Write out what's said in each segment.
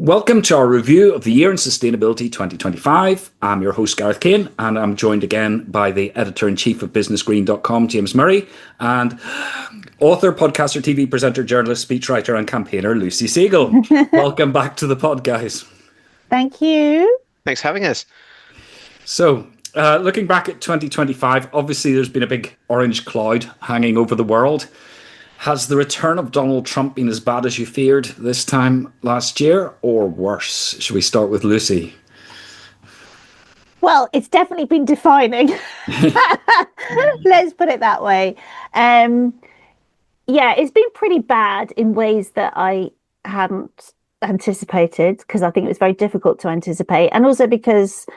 Welcome to our review of the Year in Sustainability 2025. I'm your host, Gareth Kane, and I'm joined again by the editor-in-chief of businessgreen.com, James Murray, and author, podcaster, TV presenter, journalist, speechwriter, and campaigner, Lucy Siegle. Welcome back to the pod, guys. Thank you. Thanks for having us. So, looking back at 2025, obviously there's been a big orange cloud hanging over the world. Has the return of Donald Trump been as bad as you feared this time last year, or worse? Should we start with Lucy? Well, it's definitely been defining. Let's put it that way. Yeah, it's been pretty bad in ways that I hadn't anticipated, because I think it was very difficult to anticipate. And also because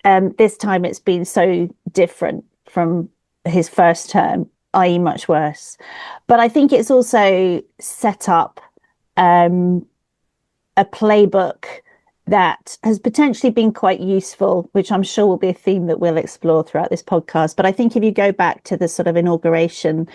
this time it's been so different from his first term, i.e. much worse. But I think it's also set up a playbook that has potentially been quite useful, which I'm sure will be a theme that we'll explore throughout this podcast. But I think if you go back to the sort of inauguration,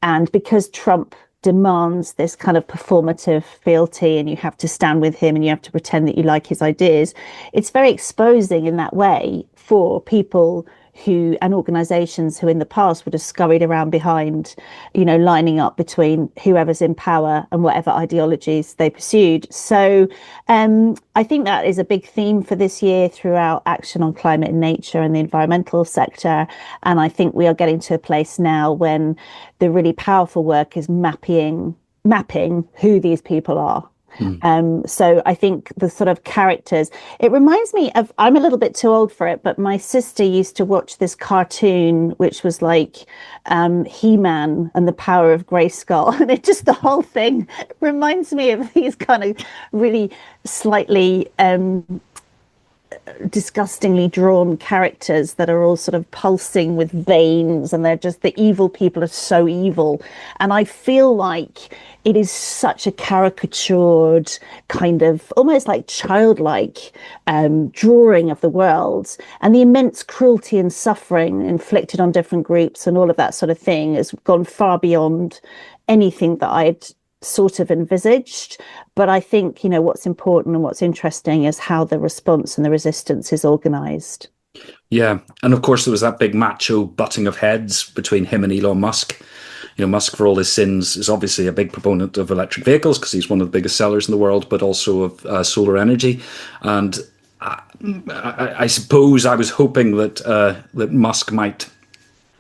and because Trump demands this kind of performative fealty and you have to stand with him and you have to pretend that you like his ideas, it's very exposing in that way for people who and organizations who in the past would have scurried around behind, lining up between whoever's in power and whatever ideologies they pursued. So I think that is a big theme for this year throughout action on climate and nature and the environmental sector. And I think we are getting to a place now when the really powerful work is mapping who these people are. So I think the sort of characters, it reminds me of, I'm a little bit too old for it, but my sister used to watch this cartoon, which was like He-Man and the Power of Grayskull. And the whole thing reminds me of these kind of really slightly disgustingly drawn characters that are all sort of pulsing with veins, and they're just, the evil people are so evil. And I feel like it is such a caricatured, kind of almost like childlike drawing of the world, and the immense cruelty and suffering inflicted on different groups and all of that sort of thing has gone far beyond anything that I'd sort of envisaged. But I think, what's important and what's interesting is how the response and the resistance is organized. Yeah. And of course, there was that big macho butting of heads between him and Elon Musk. Musk, for all his sins, is obviously a big proponent of electric vehicles because he's one of the biggest sellers in the world, but also of solar energy. And I suppose I was hoping that Musk might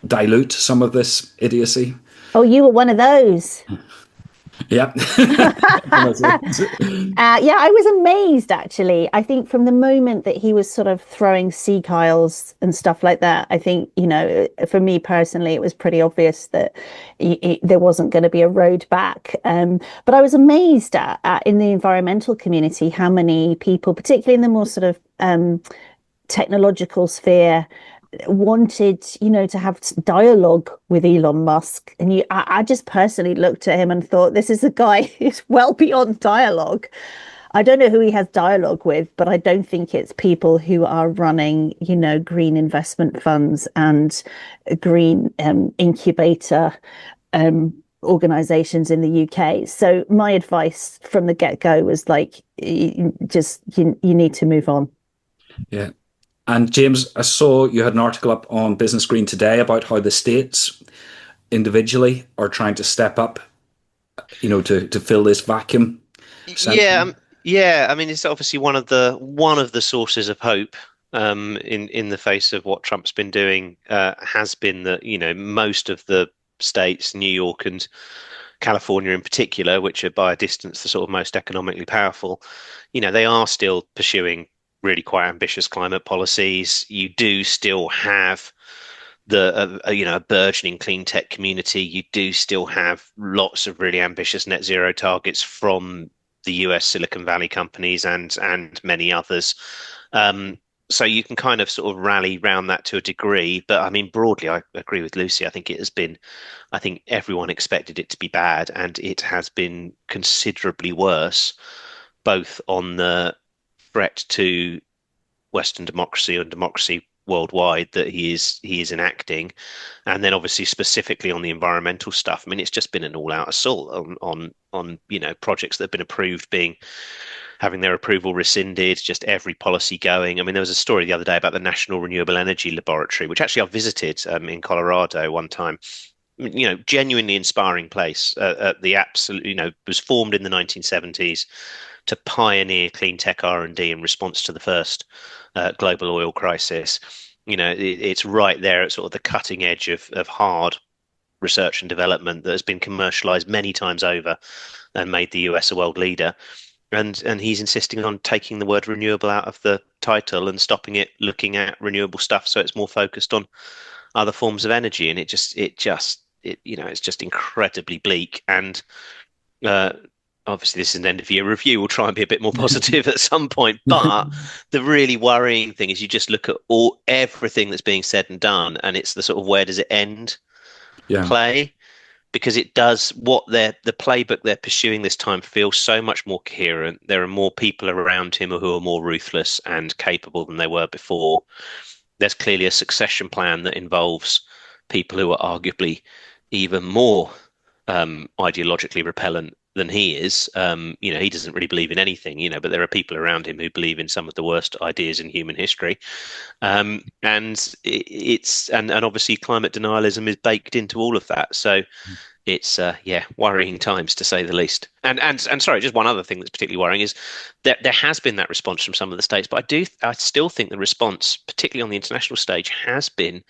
dilute some of this idiocy. Oh, you were one of those. Yeah. Yeah, I was amazed, actually. I think from the moment that he was sort of throwing sea kiles and stuff like that, I think, for me personally, it was pretty obvious that there wasn't going to be a road back. But I was amazed at in the environmental community, how many people, particularly in the more sort of technological sphere, wanted, to have dialogue with Elon Musk. And I just personally looked at him and thought, this is a guy who's well beyond dialogue. I don't know who he has dialogue with, but I don't think it's people who are running, green investment funds and green incubator organizations in the UK. So my advice from the get-go was like, you need to move on. Yeah. And James, I saw you had an article up on Business Green today about how the states individually are trying to step up, to fill this vacuum. Yeah. I mean, it's obviously one of the sources of hope in the face of what Trump's been doing. Has been that most of the states, New York and California in particular, which are by a distance the sort of most economically powerful, they are still pursuing really quite ambitious climate policies. You do still have a burgeoning clean tech community. You do still have lots of really ambitious net zero targets from the US Silicon Valley companies and many others. So you can kind of sort of rally round that to a degree. But I mean, broadly, I agree with Lucy. I think everyone expected it to be bad, and it has been considerably worse, both on the threat to Western democracy and democracy worldwide that he is enacting, and then obviously specifically on the environmental stuff. I mean, it's just been an all-out assault on projects that have been approved being having their approval rescinded, just every policy going. I mean, there was a story the other day about the National Renewable Energy Laboratory, which actually I visited in Colorado one time. Genuinely inspiring place. At the absolute, was formed in the 1970s to pioneer clean tech R&D in response to the first global oil crisis. It's right there at sort of the cutting edge of hard research and development that has been commercialized many times over and made the US a world leader. And he's insisting on taking the word renewable out of the title and stopping it looking at renewable stuff, so it's more focused on other forms of energy. And it's just incredibly bleak. And uh, obviously, this is an end of year review. We'll try and be a bit more positive at some point. But the really worrying thing is you just look at everything that's being said and done, and it's the sort of where does it end Yeah. play? Because it does the playbook they're pursuing this time feels so much more coherent. There are more people around him who are more ruthless and capable than they were before. There's clearly a succession plan that involves people who are arguably even more ideologically repellent than he is. He doesn't really believe in anything, but there are people around him who believe in some of the worst ideas in human history. And obviously climate denialism is baked into all of that. So it's worrying times to say the least. And sorry, just one other thing that's particularly worrying is that there has been that response from some of the states, but I still think the response, particularly on the international stage, has been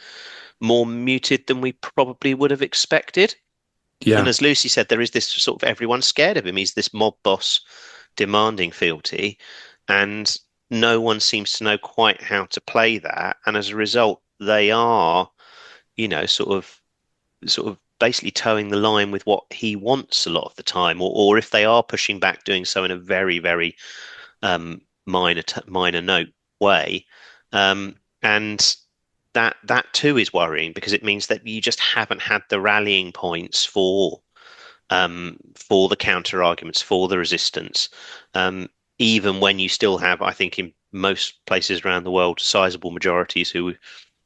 more muted than we probably would have expected. And Yeah. as Lucy said, there is this sort of everyone's scared of him. He's this mob boss demanding fealty, and no one seems to know quite how to play that. And as a result, they are, sort of basically towing the line with what he wants a lot of the time, or if they are pushing back, doing so in a very, very minor note way. And that too is worrying because it means that you just haven't had the rallying points for the counter arguments, for the resistance, even when you still have, I think, in most places around the world, sizable majorities who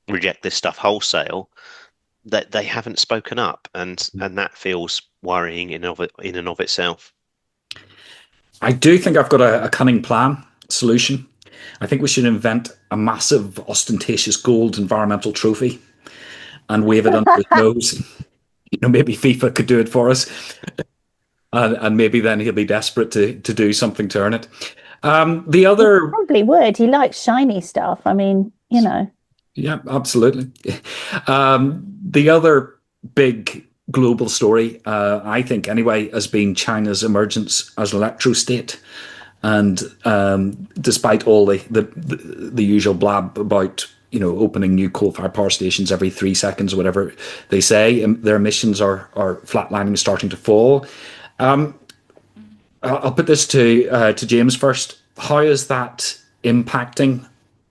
reject this stuff wholesale, that they haven't spoken up, and that feels worrying in and of itself. I do think I've got a cunning plan solution. I think we should invent a massive, ostentatious gold environmental trophy and wave it under his nose. Maybe FIFA could do it for us, and maybe then he'll be desperate to do something to earn it. The He other, probably would. He likes shiny stuff. I mean, yeah, absolutely. The other big global story, I think anyway, has been China's emergence as an electrostate. And despite all the usual blab about opening new coal-fired power stations every 3 seconds or whatever they say, their emissions are flatlining, starting to fall. I'll put this to James first. How is that impacting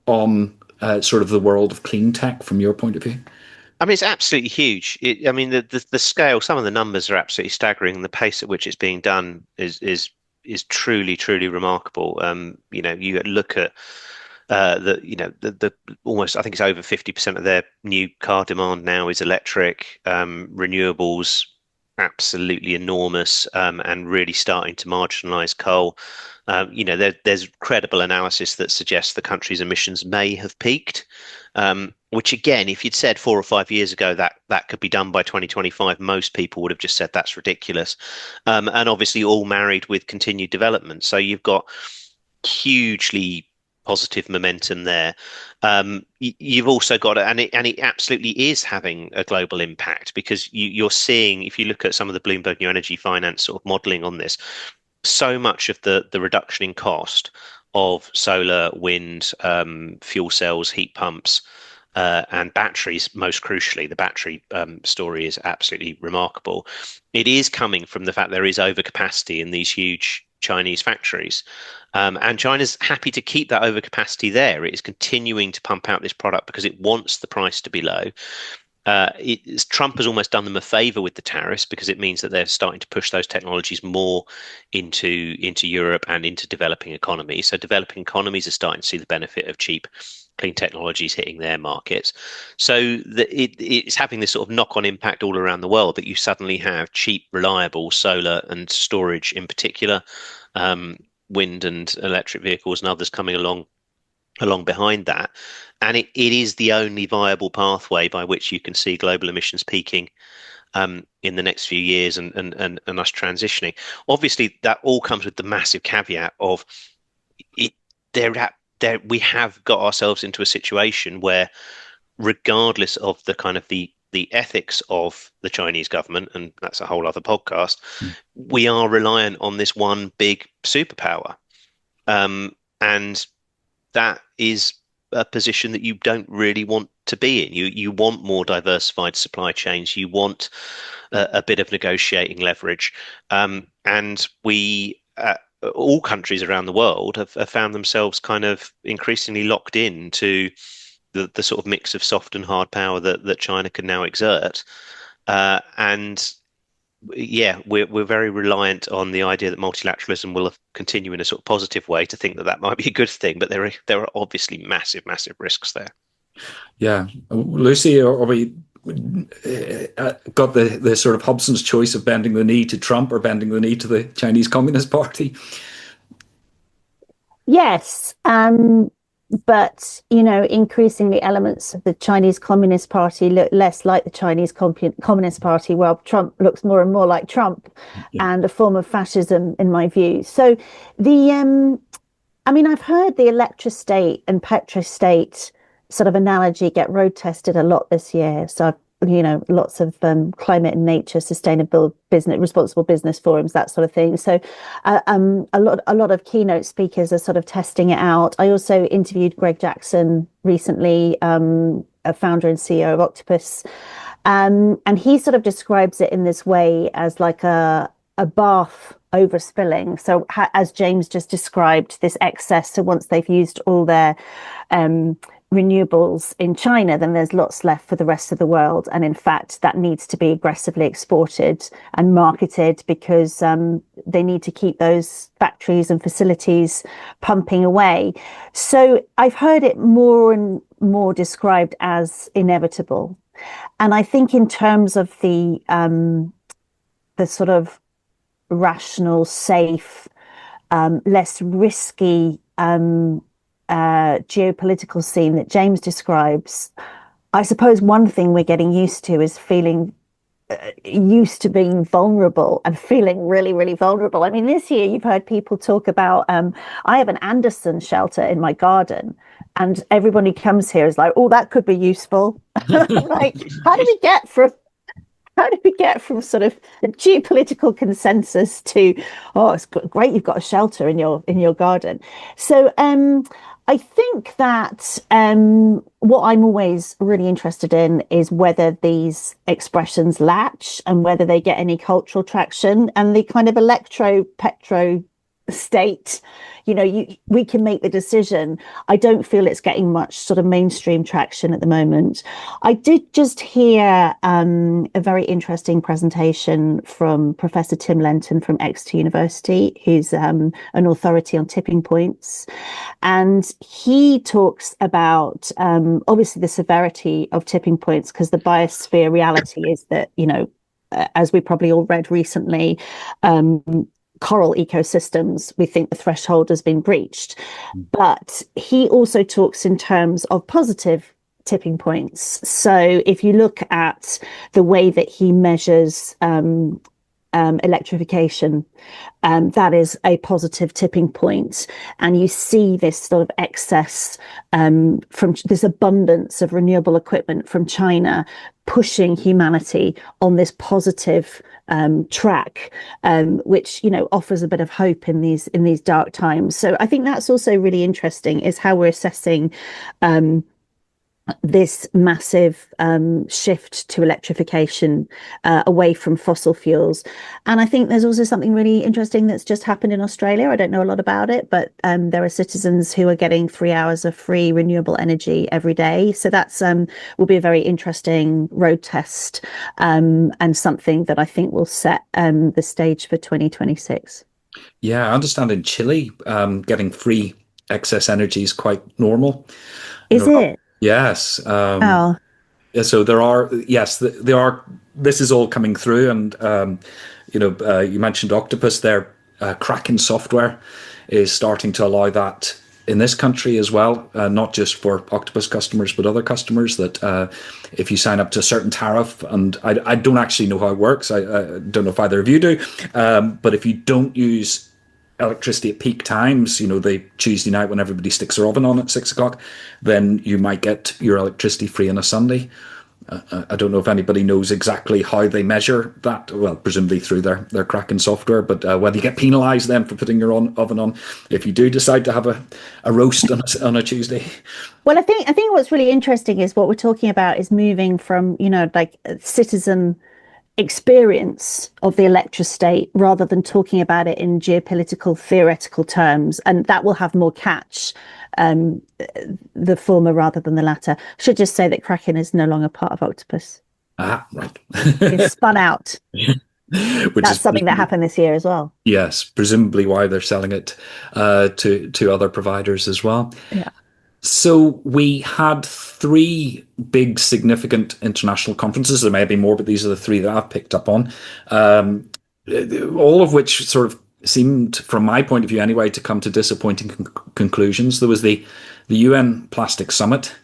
on sort of the world of clean tech from your point of view? I mean, it's absolutely huge. I mean, the scale, some of the numbers are absolutely staggering. The pace at which it's being done is truly, truly remarkable. You look at the almost, I think it's over 50% of their new car demand now is electric. Renewables, absolutely enormous, and really starting to marginalize coal. There's credible analysis that suggests the country's emissions may have peaked. Which again, if you'd said 4 or 5 years ago that could be done by 2025, most people would have just said that's ridiculous. And obviously all married with continued development. So you've got hugely positive momentum there. You've also got, and it absolutely is having a global impact because you're seeing, if you look at some of the Bloomberg New Energy Finance sort of modeling on this, so much of the reduction in cost of solar, wind, fuel cells, heat pumps, and batteries, most crucially, the battery story is absolutely remarkable. It is coming from the fact there is overcapacity in these huge Chinese factories. And China's happy to keep that overcapacity there. It is continuing to pump out this product because it wants the price to be low. Trump has almost done them a favor with the tariffs because it means that they're starting to push those technologies more into Europe and into developing economies. So developing economies are starting to see the benefit of cheap, clean technologies hitting their markets. So it's having this sort of knock-on impact all around the world that you suddenly have cheap, reliable solar and storage in particular wind and electric vehicles and others coming along behind that. And it is the only viable pathway by which you can see global emissions peaking in the next few years and us transitioning. Obviously, that all comes with the massive caveat of it. We have got ourselves into a situation where, regardless of the kind of the ethics of the Chinese government, and that's a whole other podcast, we are reliant on this one big superpower. And that is a position that you don't really want to be in. You want more diversified supply chains. You want a bit of negotiating leverage. And we, all countries around the world have found themselves kind of increasingly locked in to the sort of mix of soft and hard power that China can now exert. And yeah, we're very reliant on the idea that multilateralism will continue in a sort of positive way to think that might be a good thing. But there are obviously massive risks there. Yeah, Lucy, are we got the sort of Hobson's choice of bending the knee to Trump or bending the knee to the Chinese Communist Party? Yes. But, increasingly elements of the Chinese Communist Party look less like the Chinese Communist Party, while Trump looks more and more like Trump, and a form of fascism, in my view. So I've heard the electrostate and petrostate sort of analogy get road tested a lot this year. So lots of climate and nature, sustainable business, responsible business forums, that sort of thing. So a lot of keynote speakers are sort of testing it out. I also interviewed Greg Jackson recently, a founder and CEO of Octopus. And he sort of describes it in this way as like a bath overspilling. So as James just described, this excess. So once they've used all their renewables in China, then there's lots left for the rest of the world. And in fact, that needs to be aggressively exported and marketed because they need to keep those factories and facilities pumping away. So I've heard it more and more described as inevitable. And I think in terms of the sort of rational, safe, less risky geopolitical scene that James describes, I suppose one thing we're getting used to is feeling used to being vulnerable and feeling really, really vulnerable. I mean, this year you've heard people talk about, I have an Anderson shelter in my garden, and everyone who comes here is like, oh, that could be useful. Like, how do we get from sort of the geopolitical consensus to, oh, it's great you've got a shelter in your garden. So I think that what I'm always really interested in is whether these expressions latch and whether they get any cultural traction, and the kind of electro-petro state, we can make the decision. I don't feel it's getting much sort of mainstream traction at the moment. I did just hear a very interesting presentation from Professor Tim Lenton from Exeter University, who's an authority on tipping points. And he talks about obviously the severity of tipping points, because the biosphere reality is that, as we probably all read recently, coral ecosystems, we think the threshold has been breached. But he also talks in terms of positive tipping points. So if you look at the way that he measures electrification, that is a positive tipping point, and you see this sort of excess from this abundance of renewable equipment from China pushing humanity on this positive track, which offers a bit of hope in these dark times. So I think that's also really interesting, is how we're assessing this massive shift to electrification away from fossil fuels. And I think there's also something really interesting that's just happened in Australia. I don't know a lot about it, but there are citizens who are getting 3 hours of free renewable energy every day. So that's will be a very interesting road test, and something that I think will set the stage for 2026. Yeah, I understand in Chile, getting free excess energy is quite normal. Is it? Yes. Oh, So there are. This is all coming through, and you mentioned Octopus. Their Kraken software is starting to allow that in this country as well, not just for Octopus customers, but other customers, that if you sign up to a certain tariff, and I don't actually know how it works, I don't know if either of you do, but if you don't use electricity at peak times, the Tuesday night when everybody sticks their oven on at 6 o'clock, then you might get your electricity free on a Sunday. I don't know if anybody knows exactly how they measure that. Well, presumably through their Kraken software, but whether you get penalised then for putting your oven on if you do decide to have a roast on a Tuesday. Well, I think what's really interesting is what we're talking about is moving from, like citizen experience of the electrostate rather than talking about it in geopolitical theoretical terms, and that will have more catch, the former rather than the latter. Should just say that Kraken is no longer part of Octopus. Right. It's spun out. Which That's is something that happened this year as well. Yes, presumably why they're selling it to other providers as well. Yeah. So we had three big significant international conferences. There may be more, but these are the three that I've picked up on. All of which sort of seemed, from my point of view anyway, to come to disappointing conclusions. There was the UN Plastic Summit,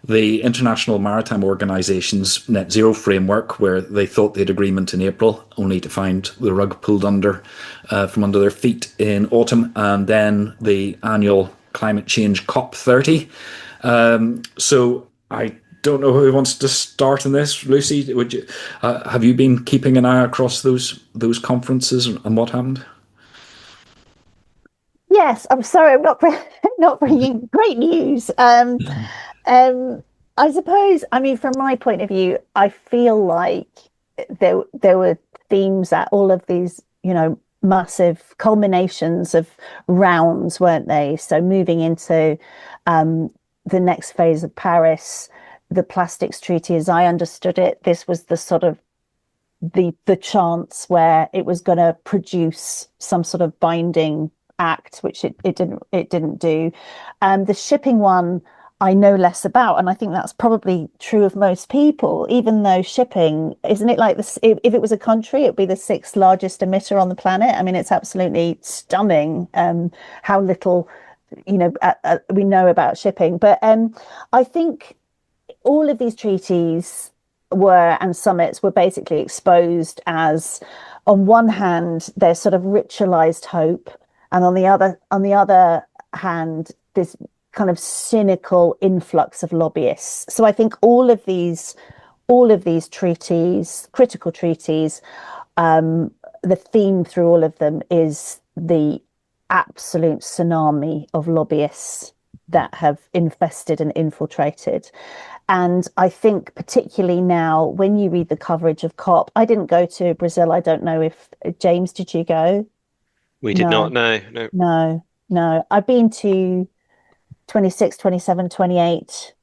the International Maritime Organization's net zero framework, where they thought they had agreement in April, only to find the rug pulled from under their feet in autumn, and then the annual climate change COP30. So I don't know who wants to start on this. Lucy, would you have you been keeping an eye across those conferences and what happened? Yes, I'm sorry, I'm not bringing great news. I suppose, I mean, from my point of view, I feel like there were themes at all of these, massive culminations of rounds, weren't they? So moving into the next phase of Paris, the plastics treaty, as I understood it, this was the sort of the chance where it was going to produce some sort of binding act, which it didn't do. The shipping one I know less about, and I think that's probably true of most people. Even though shipping, isn't it like this? If it was a country, it'd be the sixth largest emitter on the planet. I mean, it's absolutely stunning how little we know about shipping. But I think all of these treaties and summits were basically exposed as, on one hand, there's sort of ritualized hope, and on the other hand, this kind of cynical influx of lobbyists. So I think all of these treaties, critical treaties, the theme through all of them is the absolute tsunami of lobbyists that have infested and infiltrated. And I think particularly now, when you read the coverage of COP, I didn't go to Brazil. I don't know if James, did you go? We did not. No. I've been to 26, 27, 28.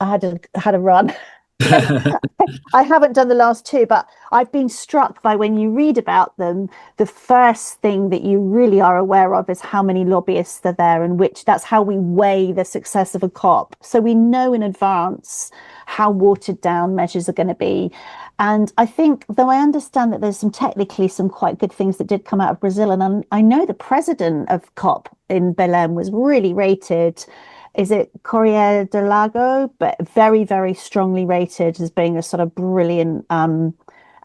I had a run. I haven't done the last two, but I've been struck by, when you read about them, the first thing that you really are aware of is how many lobbyists are there, and that's how we weigh the success of a COP. So we know in advance how watered down measures are going to be. And I think, though I understand that there's technically some quite good things that did come out of Brazil, and I know the president of COP in Belém was really rated. Is it Corriere del Lago? But very, very strongly rated as being a sort of brilliant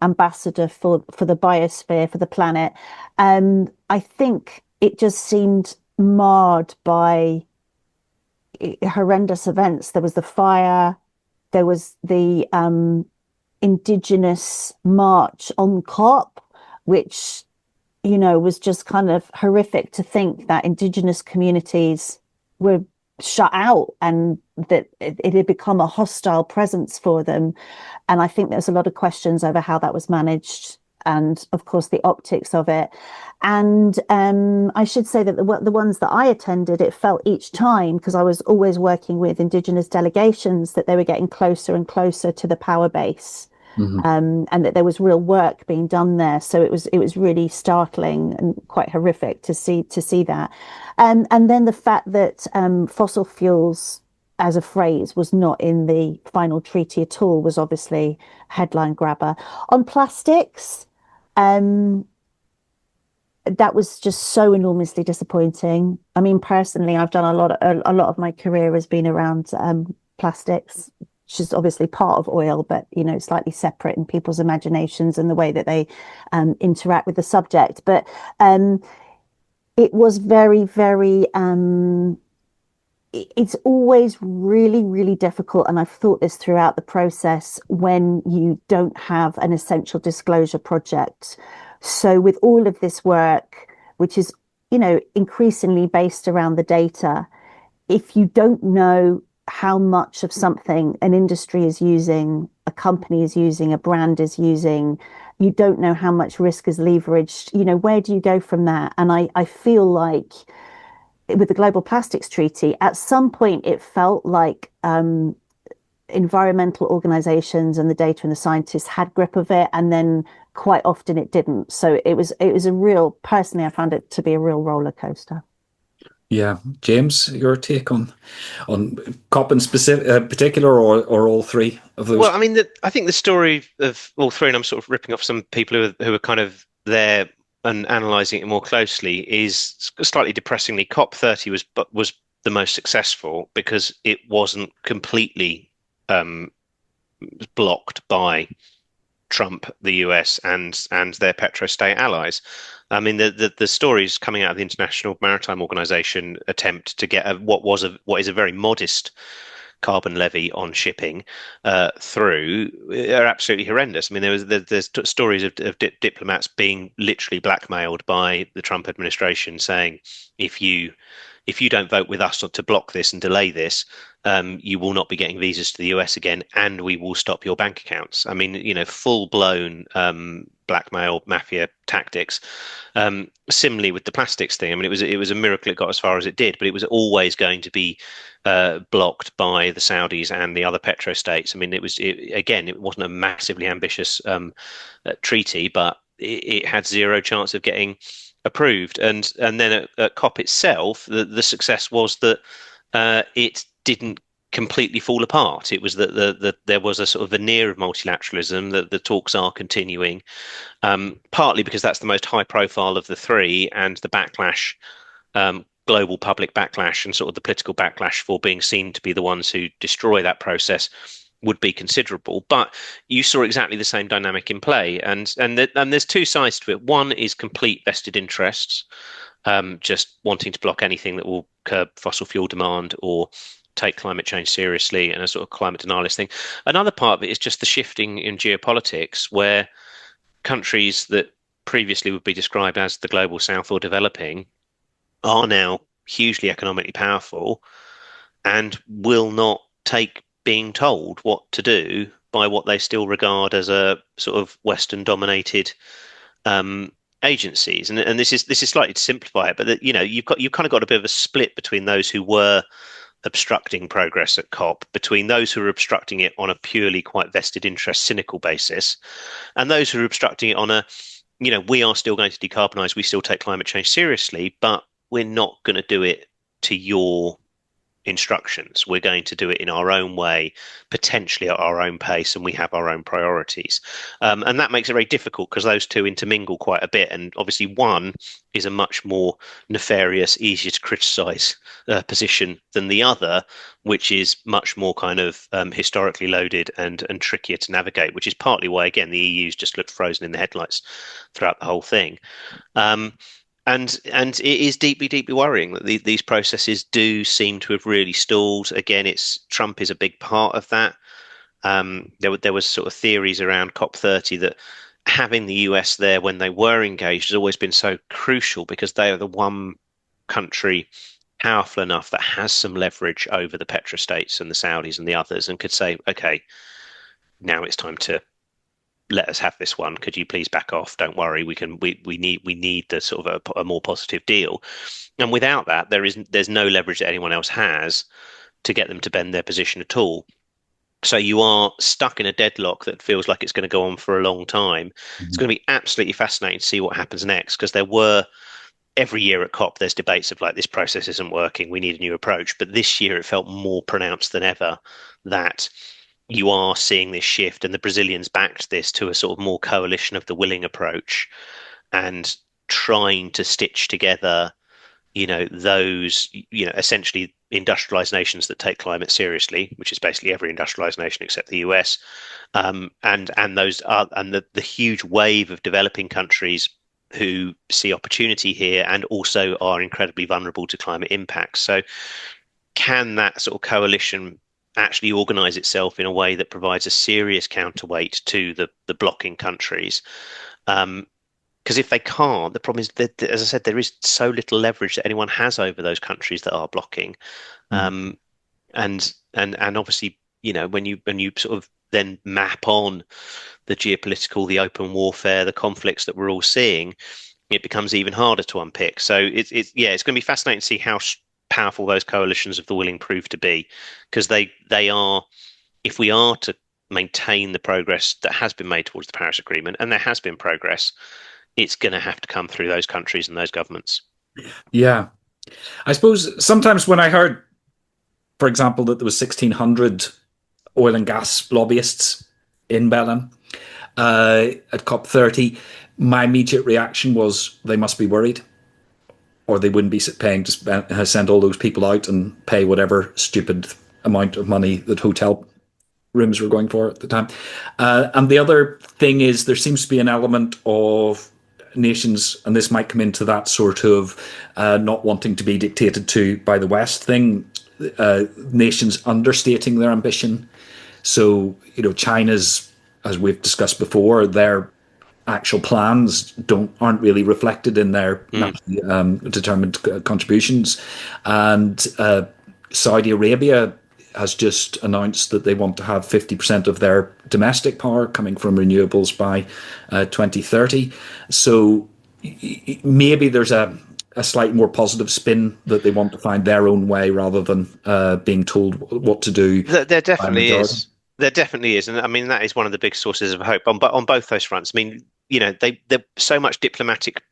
ambassador for the biosphere, for the planet. I think it just seemed marred by horrendous events. There was the fire, there was the indigenous march on COP, which, was just kind of horrific to think that indigenous communities were shut out and that it had become a hostile presence for them. And I think there's a lot of questions over how that was managed, and of course the optics of it. And I should say that the ones that I attended, it felt each time, because I was always working with indigenous delegations, that they were getting closer and closer to the power base. Mm-hmm. And that there was real work being done there. So it was really startling and quite horrific to see that. And then the fact that fossil fuels as a phrase was not in the final treaty at all was obviously a headline grabber. On plastics, that was just so enormously disappointing. I mean, personally, I've done a lot of my career has been around plastics, which is obviously part of oil, but slightly separate in people's imaginations and the way that they interact with the subject. But it was very, very it's always really, really difficult. And I've thought this throughout the process when you don't have an essential disclosure project. So with all of this work, which is, increasingly based around the data, if you don't know how much of something an industry is using, a company is using, a brand is using, you don't know how much risk is leveraged, where do you go from that? And I feel like with the Global Plastics Treaty, at some point it felt like environmental organizations and the data and the scientists had grip of it, and then quite often it didn't. So it was a real, personally, I found it to be a real roller coaster. Yeah, James, your take on COP in specific, particular, or all three of Well, those? I mean, I think the story of all three, and I'm sort of ripping off some people who are kind of there and analysing it more closely, is slightly depressingly. COP30 was the most successful because it wasn't completely um, blocked by Trump, the US, and their petrostate allies. I mean, the stories coming out of the International Maritime Organization attempt to get what is a very modest carbon levy on shipping through are absolutely horrendous. I mean, there's stories of diplomats being literally blackmailed by the Trump administration, saying if you don't vote with us to block this and delay this, you will not be getting visas to the US again, and we will stop your bank accounts. I mean, full blown blackmail mafia tactics. Similarly with the plastics thing, I mean, it was a miracle it got as far as it did, but it was always going to be blocked by the Saudis and the other petrostates. I mean, again, it wasn't a massively ambitious treaty, but it had zero chance of getting approved. And then at COP itself, the success was that it didn't completely fall apart. It was that there was a sort of veneer of multilateralism, that the talks are continuing, partly because that's the most high profile of the three, and the backlash, global public backlash, and sort of the political backlash for being seen to be the ones who destroy that process would be considerable. But you saw exactly the same dynamic in play, and there's two sides to it. One is complete vested interests, just wanting to block anything that will curb fossil fuel demand or take climate change seriously, and a sort of climate denialist thing. Another part of it is just the shifting in geopolitics, where countries that previously would be described as the global south or developing are now hugely economically powerful and will not take being told what to do by what they still regard as a sort of Western dominated um, agencies. And this is slightly to simplify it, but that, you've kind of got a bit of a split between those who were obstructing progress at COP, between those who are obstructing it on a purely quite vested interest, cynical basis, and those who are obstructing it on a, we are still going to decarbonize, we still take climate change seriously, but we're not going to do it to your instructions. We're going to do it in our own way, potentially at our own pace, and we have our own priorities. And that makes it very difficult because those two intermingle quite a bit. And obviously, one is a much more nefarious, easier to criticize position than the other, which is much more kind of historically loaded and trickier to navigate, which is partly why, again, the EU's just looked frozen in the headlights throughout the whole thing. And it is deeply, deeply worrying that these processes do seem to have really stalled. Again, Trump is a big part of that. There was sort of theories around COP30 that having the US there when they were engaged has always been so crucial, because they are the one country powerful enough that has some leverage over the petrostates and the Saudis and the others, and could say, okay, now it's time to let us have this one. Could you please back off? Don't worry. We need the sort of a more positive deal. And without that, there's no leverage that anyone else has to get them to bend their position at all. So you are stuck in a deadlock that feels like it's going to go on for a long time. It's going to be absolutely fascinating to see what happens next, because every year at COP, there's debates of like, this process isn't working, we need a new approach. But this year it felt more pronounced than ever that you are seeing this shift, and the Brazilians backed this to a sort of more coalition of the willing approach. And trying to stitch together, those, essentially industrialized nations that take climate seriously, which is basically every industrialized nation except the US, and those are, and the huge wave of developing countries who see opportunity here and also are incredibly vulnerable to climate impacts. So can that sort of coalition actually organize itself in a way that provides a serious counterweight to the blocking countries? Because if they can't, the problem is that, as I said, there is so little leverage that anyone has over those countries that are blocking. And obviously, when you sort of then map on the geopolitical, the open warfare, the conflicts that we're all seeing, it becomes even harder to unpick. So it's going to be fascinating to see how powerful those coalitions of the willing prove to be, because they are, if we are to maintain the progress that has been made towards the Paris Agreement, and there has been progress, it's going to have to come through those countries and those governments. Yeah. I suppose sometimes when I heard, for example, that there was 1,600 oil and gas lobbyists in Berlin at COP30, my immediate reaction was they must be worried, or they wouldn't be paying to send all those people out and pay whatever stupid amount of money that hotel rooms were going for at the time. And the other thing is there seems to be an element of nations, and this might come into that sort of not wanting to be dictated to by the West thing, nations understating their ambition. So, China's, as we've discussed before, their actual plans aren't really reflected in their determined contributions. And Saudi Arabia has just announced that they want to have 50% of their domestic power coming from renewables by 2030. So maybe there's a slightly more positive spin that they want to find their own way rather than being told what to do. There definitely is. There definitely is, and I mean that is one of the big sources of hope on both those fronts. I mean, they so much diplomatic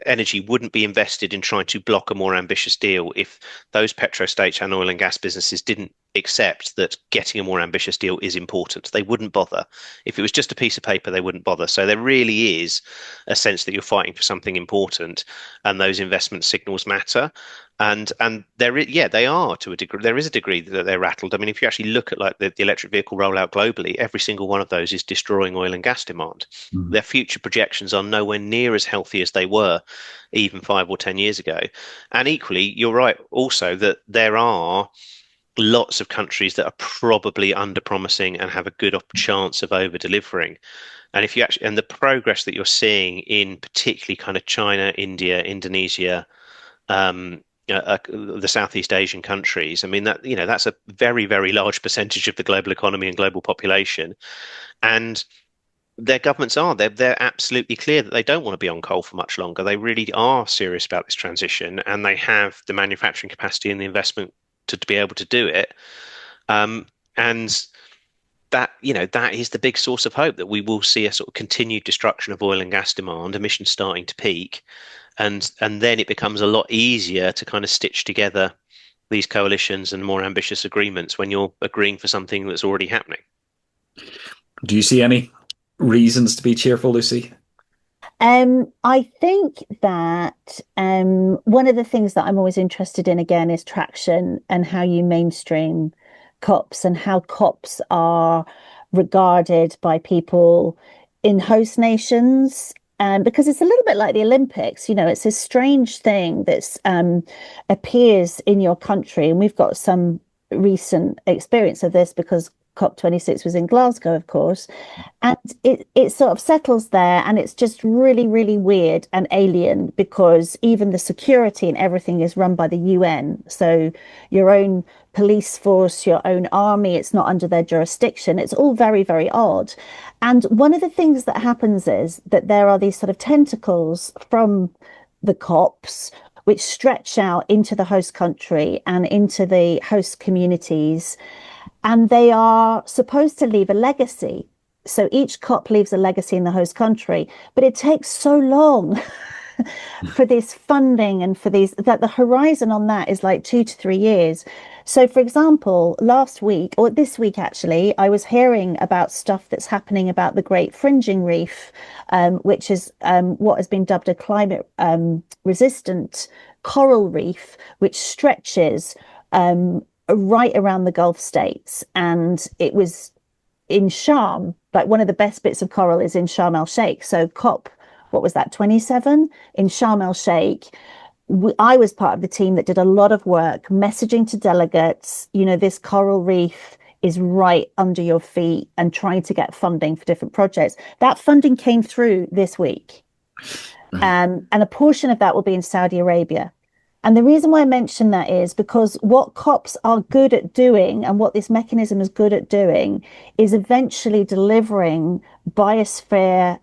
energy wouldn't be invested in trying to block a more ambitious deal if those petrostates and oil and gas businesses didn't accept that getting a more ambitious deal is important. They wouldn't bother. If it was just a piece of paper, they wouldn't bother. So there really is a sense that you're fighting for something important, and those investment signals matter. And they are to a degree. There is a degree that they're rattled. I mean, if you actually look at like the electric vehicle rollout globally, every single one of those is destroying oil and gas demand. Their future projections are nowhere near as healthy as they were even 5 or 10 years ago. And equally, you're right also that there are lots of countries that are probably under-promising and have a good chance of over-delivering. And if you actually, and the progress that you're seeing in particularly kind of China, India, Indonesia, the Southeast Asian countries, I mean that's a very, very large percentage of the global economy and global population, and their governments they're absolutely clear that they don't want to be on coal for much longer. They really are serious about this transition, and they have the manufacturing capacity and the investment to be able to do it. And that is the big source of hope, that we will see a sort of continued destruction of oil and gas demand, emissions starting to peak. And then it becomes a lot easier to kind of stitch together these coalitions and more ambitious agreements when you're agreeing for something that's already happening. Do you see any reasons to be cheerful, Lucy? I think that one of the things that I'm always interested in, again, is traction and how you mainstream COPs and how COPs are regarded by people in host nations. Because it's a little bit like the Olympics, it's a strange thing that appears in your country. And we've got some recent experience of this because COP26 was in Glasgow, of course. And it sort of settles there. And it's just really, really weird and alien because even the security and everything is run by the UN. So your own police force, your own army, it's not under their jurisdiction. It's all very, very odd. And one of the things that happens is that there are these sort of tentacles from the COPs which stretch out into the host country and into the host communities. And they are supposed to leave a legacy. So each COP leaves a legacy in the host country, but it takes so long for this funding and for these, that the horizon on that is like 2 to 3 years. So, for example, last week or this week, actually, I was hearing about stuff that's happening about the Great Fringing Reef, which is what has been dubbed a climate resistant coral reef, which stretches right around the Gulf states. And it was in Sharm, like one of the best bits of coral is in Sharm el Sheikh. So COP, what was that, 27 in Sharm el Sheikh? I was part of the team that did a lot of work messaging to delegates, this coral reef is right under your feet, and trying to get funding for different projects. That funding came through this week. And a portion of that will be in Saudi Arabia. And the reason why I mention that is because what COPs are good at doing, and what this mechanism is good at doing, is eventually delivering biosphere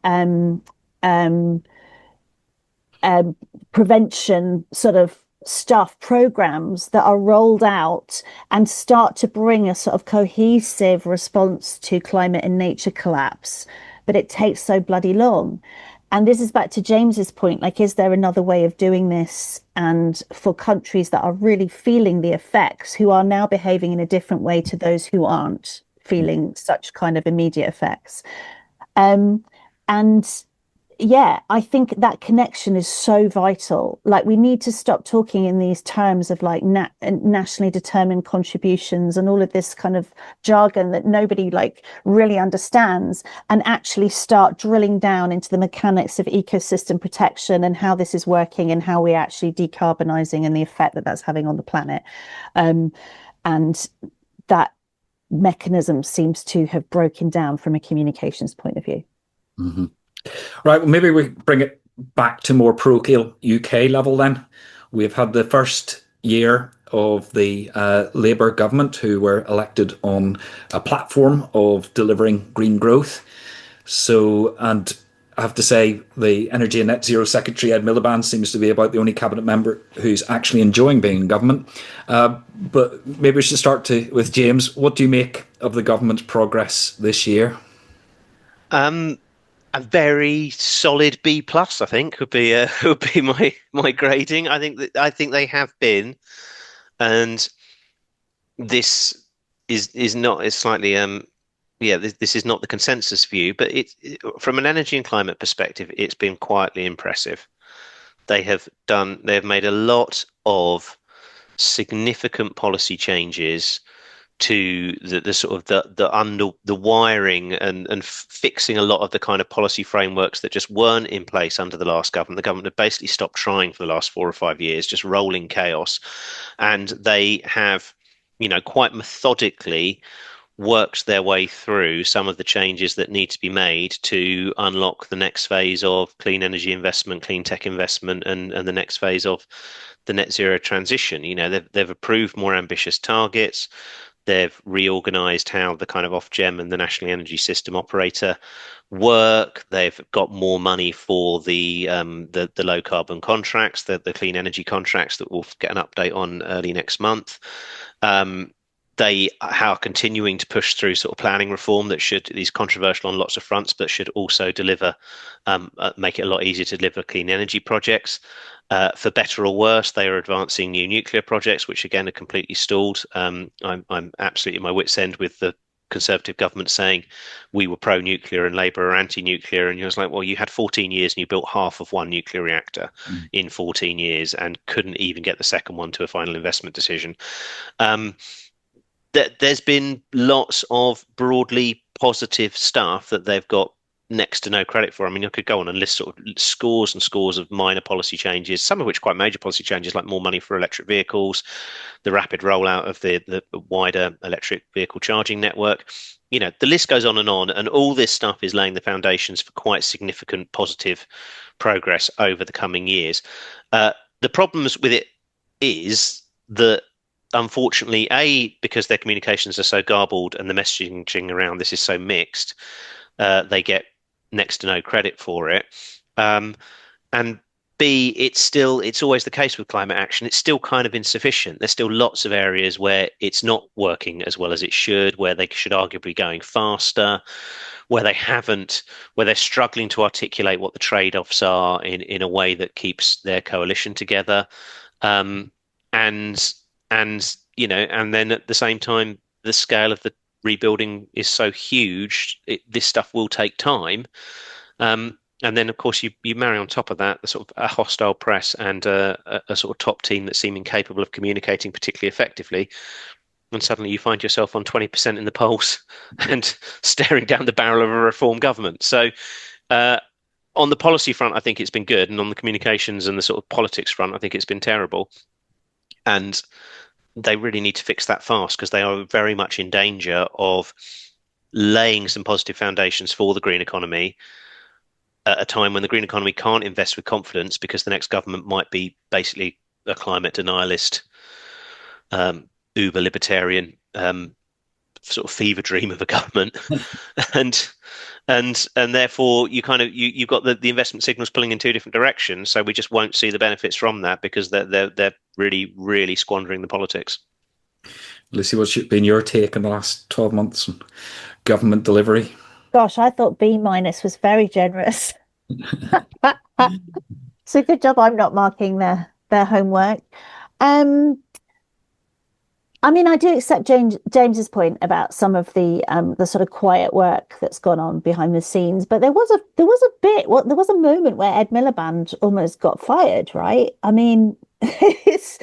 prevention sort of stuff, programs that are rolled out and start to bring a sort of cohesive response to climate and nature collapse. But it takes so bloody long. And this is back to James's point, like, is there another way of doing this? And for countries that are really feeling the effects, who are now behaving in a different way to those who aren't feeling such kind of immediate effects. And yeah, I think that connection is so vital. Like, we need to stop talking in these terms of like nationally determined contributions and all of this kind of jargon that nobody like really understands, and actually start drilling down into the mechanics of ecosystem protection and how this is working and how we're actually decarbonizing and the effect that that's having on the planet. And that mechanism seems to have broken down from a communications point of view. Mm-hmm. Right, well, maybe we bring it back to more parochial UK level then. We've had the first year of the Labour government, who were elected on a platform of delivering green growth. So, and I have to say, the Energy and Net Zero Secretary, Ed Miliband, seems to be about the only cabinet member who's actually enjoying being in government. But maybe we should start with James. What do you make of the government's progress this year? A very solid B plus, I think, would be would be my grading. I think they have been, and this is not. It's slightly yeah. This is not the consensus view, but from an energy and climate perspective, it's been quietly impressive. They have made a lot of significant policy changes to the sort of the wiring and fixing a lot of the kind of policy frameworks that just weren't in place under the last government. The government had basically stopped trying for the last 4 or 5 years, just rolling chaos. And they have, quite methodically worked their way through some of the changes that need to be made to unlock the next phase of clean energy investment, clean tech investment, and the next phase of the net zero transition. They've approved more ambitious targets. They've reorganized how the kind of Ofgem and the National Energy System Operator work. They've got more money for the low carbon contracts, the clean energy contracts that we'll get an update on early next month. They are continuing to push through sort of planning reform is controversial on lots of fronts, but should also deliver, make it a lot easier to deliver clean energy projects. For better or worse, they are advancing new nuclear projects, which again are completely stalled. I'm absolutely at my wit's end with the Conservative government saying we were pro-nuclear and Labour are anti-nuclear, and you was like, well, you had 14 years and you built half of one nuclear reactor in 14 years and couldn't even get the second one to a final investment decision. There's been lots of broadly positive stuff that they've got next to no credit for. I mean, I could go on and list sort of scores and scores of minor policy changes, some of which quite major policy changes, like more money for electric vehicles, the rapid rollout of the wider electric vehicle charging network. The list goes on, and all this stuff is laying the foundations for quite significant positive progress over the coming years. The problems with it is that, unfortunately, because their communications are so garbled and the messaging around this is so mixed, they get next to no credit for it. And B, it's always the case with climate action. It's still kind of insufficient. There's still lots of areas where it's not working as well as it should, where they should arguably be going faster, where they're struggling to articulate what the trade-offs are in a way that keeps their coalition together. Um, and and then at the same time, the scale of the rebuilding is so huge, this stuff will take time. And then, of course, you marry on top of that the sort of a hostile press and a sort of top team that seem incapable of communicating particularly effectively. And suddenly you find yourself on 20% in the polls and staring down the barrel of a reform government. So on the policy front, I think it's been good. And on the communications and the sort of politics front, I think it's been terrible. And they really need to fix that fast because they are very much in danger of laying some positive foundations for the green economy at a time when the green economy can't invest with confidence because the next government might be basically a climate denialist, uber libertarian sort of fever dream of a government, and therefore you've got the investment signals pulling in two different directions. So we just won't see the benefits from that because they're really, really squandering the politics. Lucy, what's been your take in the last 12 months on government delivery? Gosh, I thought B minus was very generous. So good job I'm not marking their homework. I mean, I do accept James's point about some of the sort of quiet work that's gone on behind the scenes, but there was a moment where Ed Miliband almost got fired, right? I mean, there's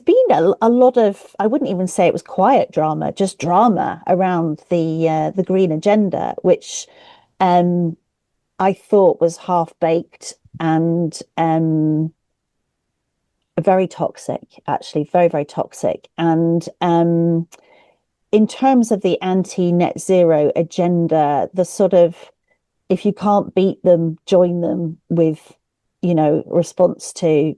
been a lot of, I wouldn't even say it was quiet drama, just drama around the green agenda, which I thought was half baked and very toxic, actually, very, very toxic. And in terms of the anti-net zero agenda, the sort of, if you can't beat them, join them with, response to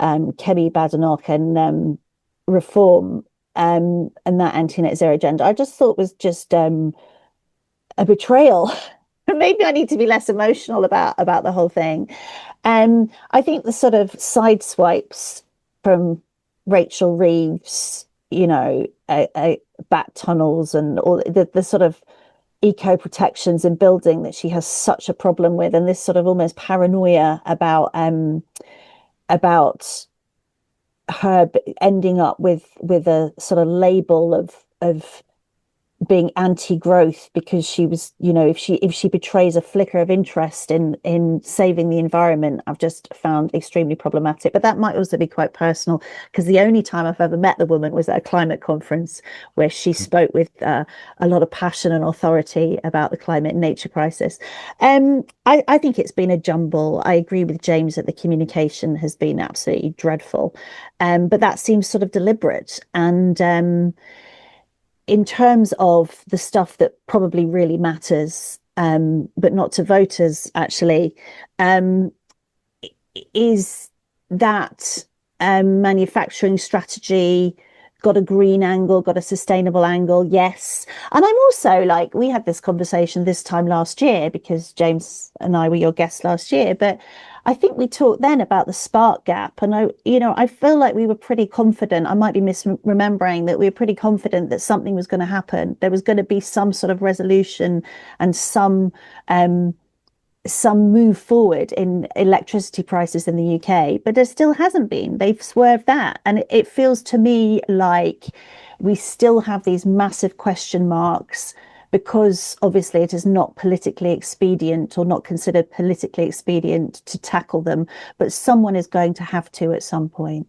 Kemi Badenoch and reform and that anti-net zero agenda, I just thought was just a betrayal. Maybe I need to be less emotional about the whole thing. I think the sort of side swipes from Rachel Reeves, bat tunnels and all the sort of eco protections in building that she has such a problem with, and this sort of almost paranoia about her ending up with a sort of label of being anti-growth because she was, if she betrays a flicker of interest in saving the environment, I've just found extremely problematic. But that might also be quite personal because the only time I've ever met the woman was at a climate conference where she spoke with a lot of passion and authority about the climate and nature crisis. I think it's been a jumble. I agree with James that the communication has been absolutely dreadful, but that seems sort of deliberate. And in terms of the stuff that probably really matters, but not to voters, actually, is that manufacturing strategy got a green angle, got a sustainable angle? Yes. And I'm also like, we had this conversation this time last year because James and I were your guests last year, but I think we talked then about the spark gap. And I feel like we were pretty confident. I might be misremembering that we were pretty confident that something was going to happen. There was going to be some sort of resolution and some move forward in electricity prices in the UK, but there still hasn't been. They've swerved that. And it feels to me like we still have these massive question marks because obviously it is not politically expedient or not considered politically expedient to tackle them, but someone is going to have to at some point.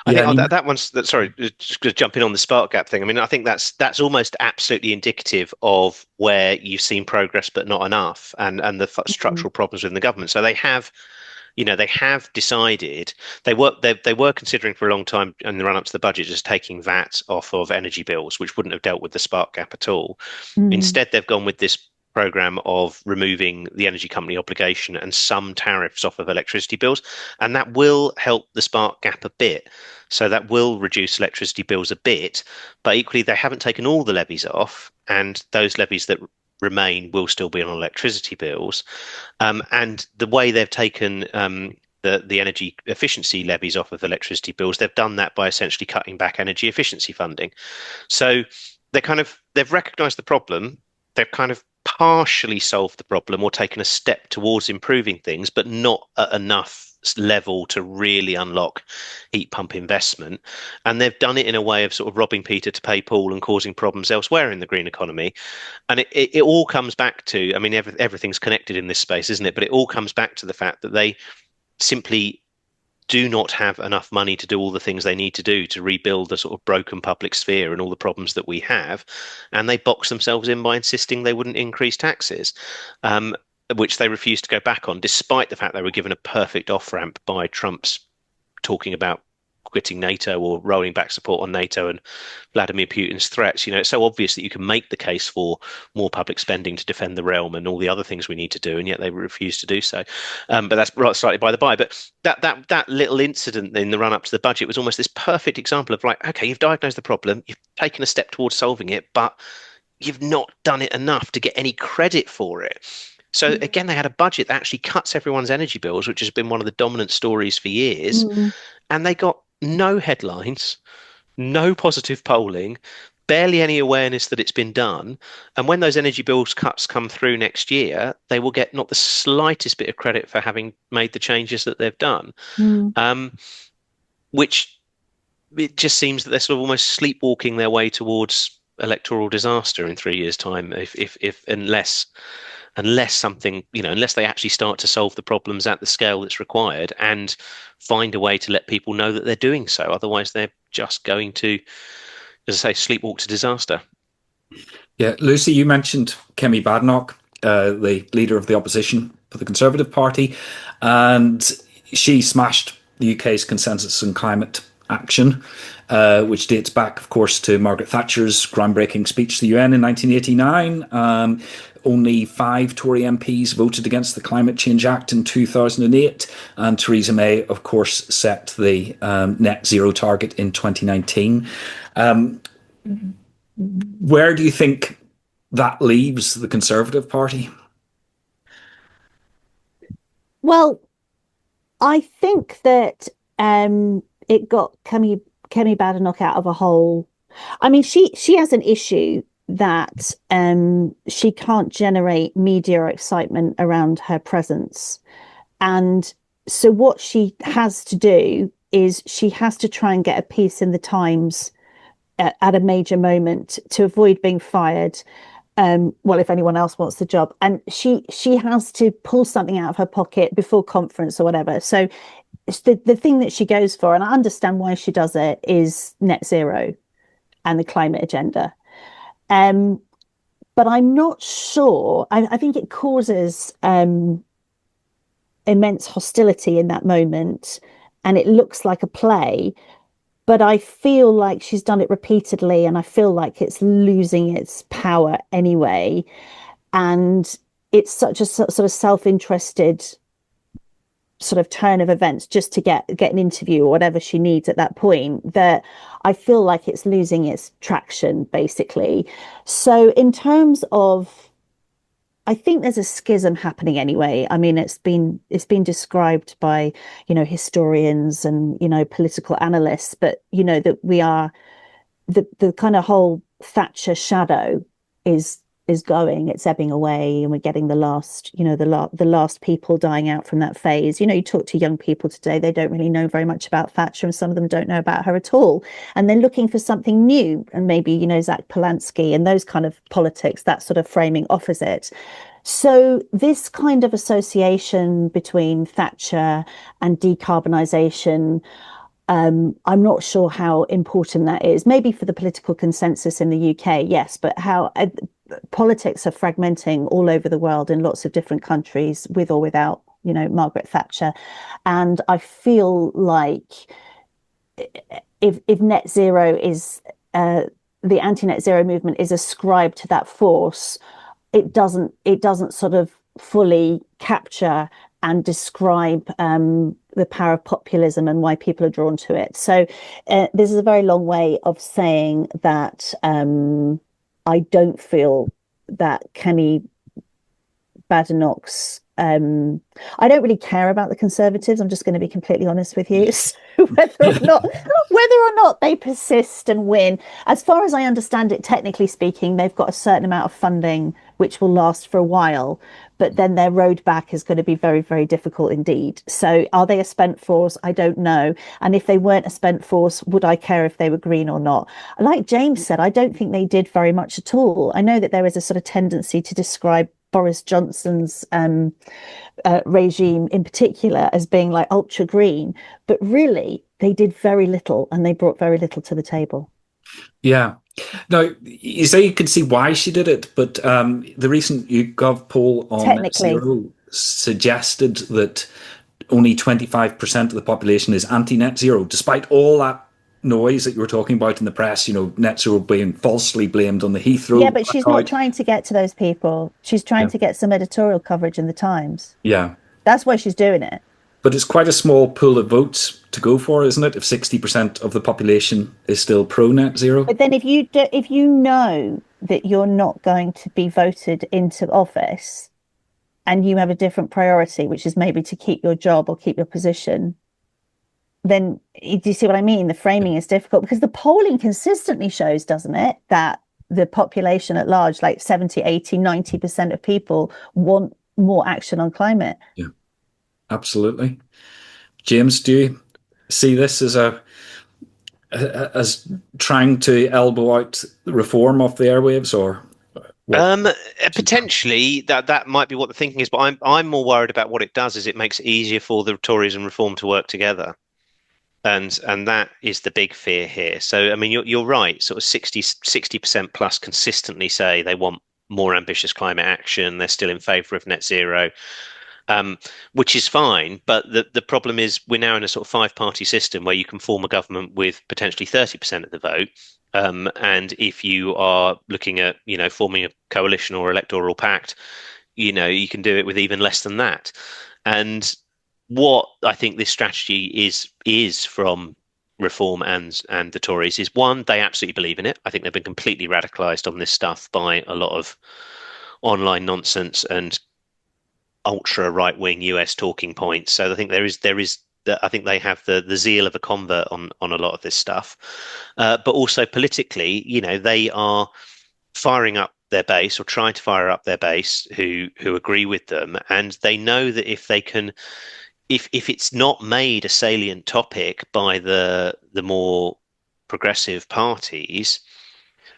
I think that one's sorry, just to jump in on the spark gap thing. I mean, I think that's almost absolutely indicative of where you've seen progress but not enough, and the structural problems within the government. So they have decided they were considering for a long time in the run up to the budget just taking VAT off of energy bills, which wouldn't have dealt with the spark gap at all. Instead, they've gone with this program of removing the energy company obligation and some tariffs off of electricity bills, and that will help the spark gap a bit. So that will reduce electricity bills a bit, but equally they haven't taken all the levies off, and those levies that remain will still be on electricity bills. And the way they've taken the energy efficiency levies off of electricity bills, they've done that by essentially cutting back energy efficiency funding. So they've recognised the problem. They've kind of partially solved the problem or taken a step towards improving things, but not at enough level to really unlock heat pump investment. And they've done it in a way of sort of robbing Peter to pay Paul and causing problems elsewhere in the green economy. And it all comes back to, I mean, everything's connected in this space, isn't it? But it all comes back to the fact that they simply do not have enough money to do all the things they need to do to rebuild the sort of broken public sphere and all the problems that we have. And they box themselves in by insisting they wouldn't increase taxes, which they refused to go back on, despite the fact they were given a perfect off-ramp by Trump's talking about quitting NATO or rolling back support on NATO and Vladimir Putin's threats. It's so obvious that you can make the case for more public spending to defend the realm and all the other things we need to do, and yet they refuse to do so. But that's right, slightly by the by. But that little incident in the run up to the budget was almost this perfect example of like, okay, you've diagnosed the problem, you've taken a step towards solving it, but you've not done it enough to get any credit for it. So again, they had a budget that actually cuts everyone's energy bills, which has been one of the dominant stories for years, and they got no headlines, no positive polling, barely any awareness that it's been done. And when those energy bills cuts come through next year, they will get not the slightest bit of credit for having made the changes that they've done. Which it just seems that they're sort of almost sleepwalking their way towards electoral disaster in 3 years' time, unless something, unless they actually start to solve the problems at the scale that's required and find a way to let people know that they're doing so. Otherwise, they're just going to, as I say, sleepwalk to disaster. Yeah, Lucy, you mentioned Kemi Badenoch, the leader of the opposition for the Conservative Party, and she smashed the UK's consensus on climate action, which dates back, of course, to Margaret Thatcher's groundbreaking speech to the UN in 1989. Only 5 Tory MPs voted against the Climate Change Act in 2008. And Theresa May, of course, set the net zero target in 2019. Where do you think that leaves the Conservative Party? Well, I think that it got Kemi Badenoch out of a hole. I mean, she has an issue that she can't generate media or excitement around her presence. And so what she has to do is she has to try and get a piece in the Times at a major moment to avoid being fired. Well, if anyone else wants the job. And she has to pull something out of her pocket before conference or whatever. So the thing that she goes for, and I understand why she does it, is net zero and the climate agenda. But I'm not sure. I think it causes immense hostility in that moment, and it looks like a play. But I feel like she's done it repeatedly, and I feel like it's losing its power anyway. And it's such a sort of self-interested sort of turn of events just to get an interview or whatever she needs at that point, that I feel like it's losing its traction, basically. So in terms of, I think there's a schism happening anyway. I mean, it's been described by, historians and, political analysts, but, that we are, the kind of whole Thatcher shadow is going, it's ebbing away, and we're getting the last people dying out from that phase. You talk to young people today, they don't really know very much about Thatcher, and some of them don't know about her at all, and they're looking for something new, and maybe Zach Polanski and those kind of politics, that sort of framing offers it. So this kind of association between Thatcher and decarbonisation, I'm not sure how important that is. Maybe for the political consensus in the UK, yes, but how politics are fragmenting all over the world in lots of different countries, with or without, Margaret Thatcher. And I feel like if net zero is the anti-net zero movement is ascribed to that force, it doesn't sort of fully capture and describe the power of populism and why people are drawn to it. So this is a very long way of saying that I don't feel that Kemi Badenoch's I don't really care about the Conservatives. I'm just going to be completely honest with you. So whether or not they persist and win, as far as I understand it, technically speaking, they've got a certain amount of funding which will last for a while, but then their road back is going to be very, very difficult indeed. So are they a spent force? I don't know. And if they weren't a spent force, would I care if they were green or not? Like James said, I don't think they did very much at all. I know that there is a sort of tendency to describe Boris Johnson's regime in particular as being like ultra green, but really they did very little and they brought very little to the table. Yeah. Now, you say you can see why she did it, but the recent YouGov poll on net Technically, zero suggested that only 25% of the population is anti-net zero, despite all that noise that you were talking about in the press, net zero being falsely blamed on the yeah, Heathrow but she's not blackout. trying to get to those people. She's trying Yeah. to get some editorial coverage in the Times. Yeah. That's why she's doing it. But it's quite a small pool of votes to go for, isn't it? If 60% of the population is still pro net zero. But then if you know that you're not going to be voted into office and you have a different priority, which is maybe to keep your job or keep your position, then do you see what I mean? The framing is difficult because the polling consistently shows, doesn't it, that the population at large, like 70, 80, 90% of people want more action on climate. Yeah, absolutely. James, do you see this as trying to elbow out reform off the airwaves, or what? Potentially that might be what the thinking is, but I'm more worried about what it does is it makes it easier for the Tories and Reform to work together. And that is the big fear here. So, I mean, you're right. Sort of 60% plus consistently say they want more ambitious climate action. They're still in favour of net zero, which is fine. But the problem is we're now in a sort of five-party system where you can form a government with potentially 30% of the vote. And if you are looking at, forming a coalition or electoral pact, you can do it with even less than that. And what I think this strategy is from Reform and the Tories is, one, they absolutely believe in it. I think they've been completely radicalized on this stuff by a lot of online nonsense and ultra right wing US talking points. So I think there is I think they have the zeal of a convert on a lot of this stuff, but also politically, they are firing up their base or trying to fire up their base who agree with them, and they know that if they can. If it's not made a salient topic by the more progressive parties,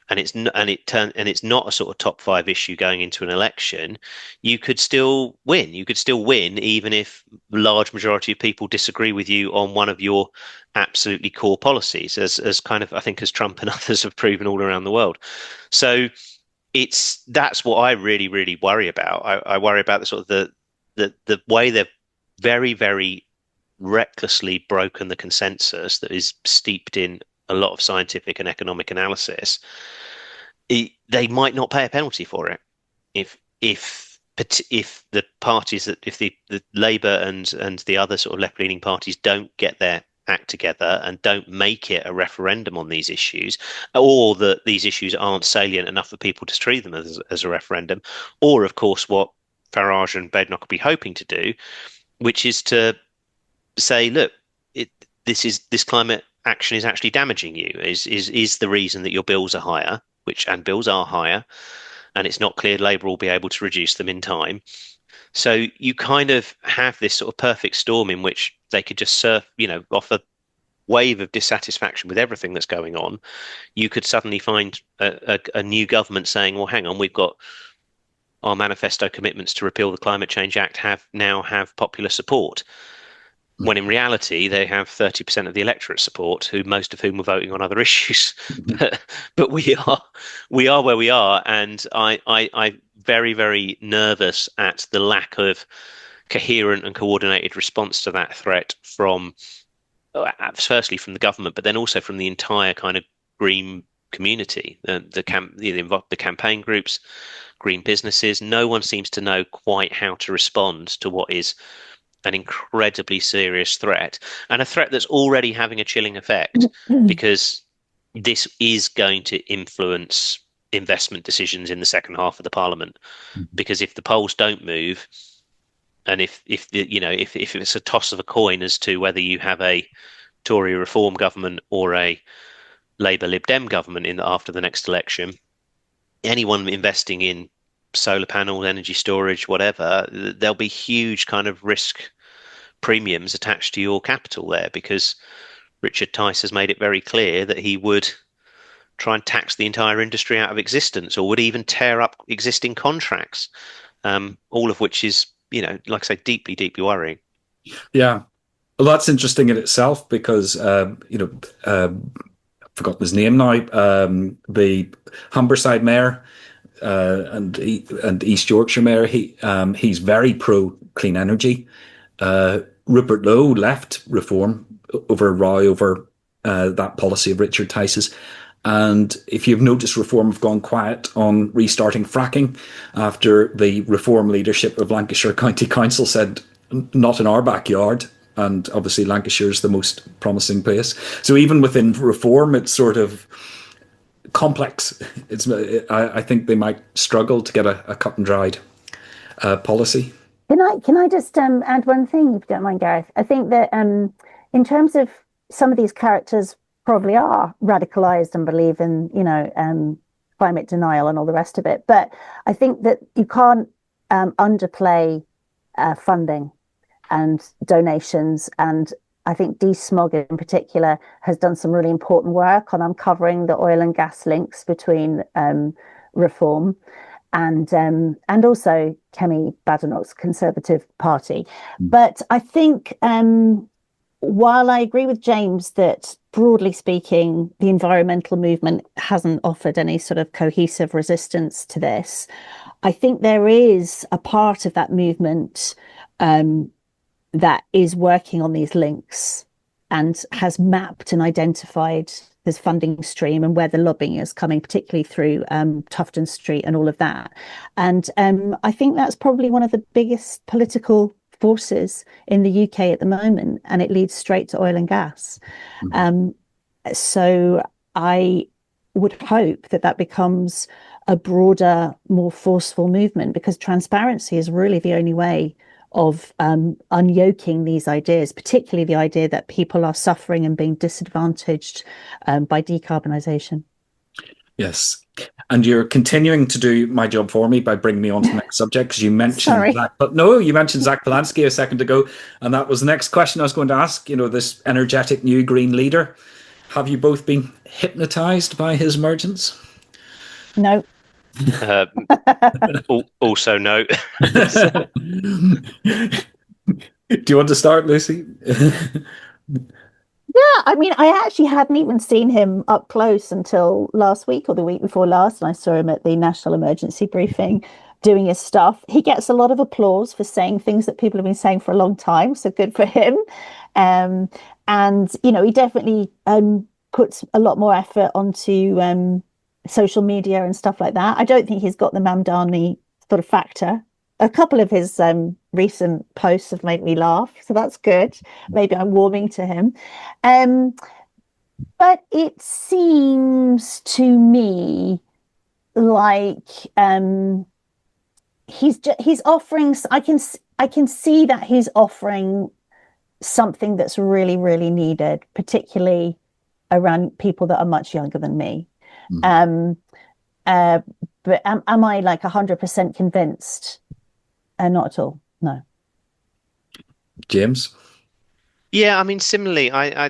and it's not a sort of top five issue going into an election, you could still win. You could still win even if a large majority of people disagree with you on one of your absolutely core policies, as kind of I think as Trump and others have proven all around the world. So that's what I really, really worry about. I worry about the sort of the way they've very, very recklessly broken the consensus that is steeped in a lot of scientific and economic analysis. They might not pay a penalty for it if the parties if the Labour and the other sort of left-leaning parties don't get their act together and don't make it a referendum on these issues, or that these issues aren't salient enough for people to treat them as a referendum, or of course what Farage and Badenoch will be hoping to do, which is to say, look, this climate action is actually damaging you. Is the reason that your bills are higher, and bills are higher, and it's not clear Labour will be able to reduce them in time. So you kind of have this sort of perfect storm in which they could just surf, off a wave of dissatisfaction with everything that's going on. You could suddenly find a new government saying, well, hang on, we've got our manifesto commitments to repeal the Climate Change Act now have popular support, when in reality they have 30% of the electorate support, who most of whom were voting on other issues. But we are where we are, and I'm very, very nervous at the lack of coherent and coordinated response to that threat from firstly from the government, but then also from the entire kind of green community, the campaign groups, green businesses. No one seems to know quite how to respond to what is an incredibly serious threat, and a threat that's already having a chilling effect, because this is going to influence investment decisions in the second half of the parliament. Mhm. Because if the polls don't move, and if it's a toss of a coin as to whether you have a Tory Reform government or a Labour Lib Dem government after the next election, anyone investing in solar panels, energy storage, whatever, there'll be huge kind of risk premiums attached to your capital there, because Richard Tice has made it very clear that he would try and tax the entire industry out of existence, or would even tear up existing contracts, all of which is, like I say, deeply, deeply worrying. Yeah. Well, that's interesting in itself because, I've forgotten his name now, the Humberside mayor and East Yorkshire mayor, he's very pro clean energy. Rupert Lowe left Reform over a row over that policy of Richard Tice's. And if you've noticed, Reform have gone quiet on restarting fracking after the Reform leadership of Lancashire County Council said, not in our backyard. And obviously, Lancashire is the most promising place. So even within Reform, it's sort of complex. I think they might struggle to get a cut and dried policy. Can I just add one thing, if you don't mind, Gareth? I think that in terms of some of these characters probably are radicalized and believe in, climate denial and all the rest of it. But I think that you can't underplay funding and donations. And I think DSMOG in particular has done some really important work on uncovering the oil and gas links between Reform and also Kemi Badenoch's Conservative Party. But I think while I agree with James that broadly speaking, the environmental movement hasn't offered any sort of cohesive resistance to this, I think there is a part of that movement that is working on these links and has mapped and identified this funding stream and where the lobbying is coming, particularly through Tufton Street and all of that. And I think that's probably one of the biggest political forces in the UK at the moment, and it leads straight to oil and gas. So I would hope that becomes a broader, more forceful movement, because transparency is really the only way of unyoking these ideas, particularly the idea that people are suffering and being disadvantaged by decarbonisation. Yes. And you're continuing to do my job for me by bringing me on to the next subject, because you mentioned Zach, but no, you mentioned Zach Polanski a second ago, and that was the next question I was going to ask. This energetic new green leader. Have you both been hypnotized by his emergence? No. Also no. Do you want to start, Lucy? Yeah, I mean, I actually hadn't even seen him up close until last week or the week before last, and I saw him at the National Emergency Briefing doing his stuff. He gets a lot of applause for saying things that people have been saying for a long time, so good for him. And he definitely puts a lot more effort onto social media and stuff like that. I don't think he's got the Mamdani sort of factor. A couple of his recent posts have made me laugh, so that's good. Maybe I'm warming to him. But it seems to me like he's offering. I can see that he's offering something that's really, really needed, particularly around people that are much younger than me. But am I like 100% convinced? Not at all. No. James? Yeah, I mean, similarly, I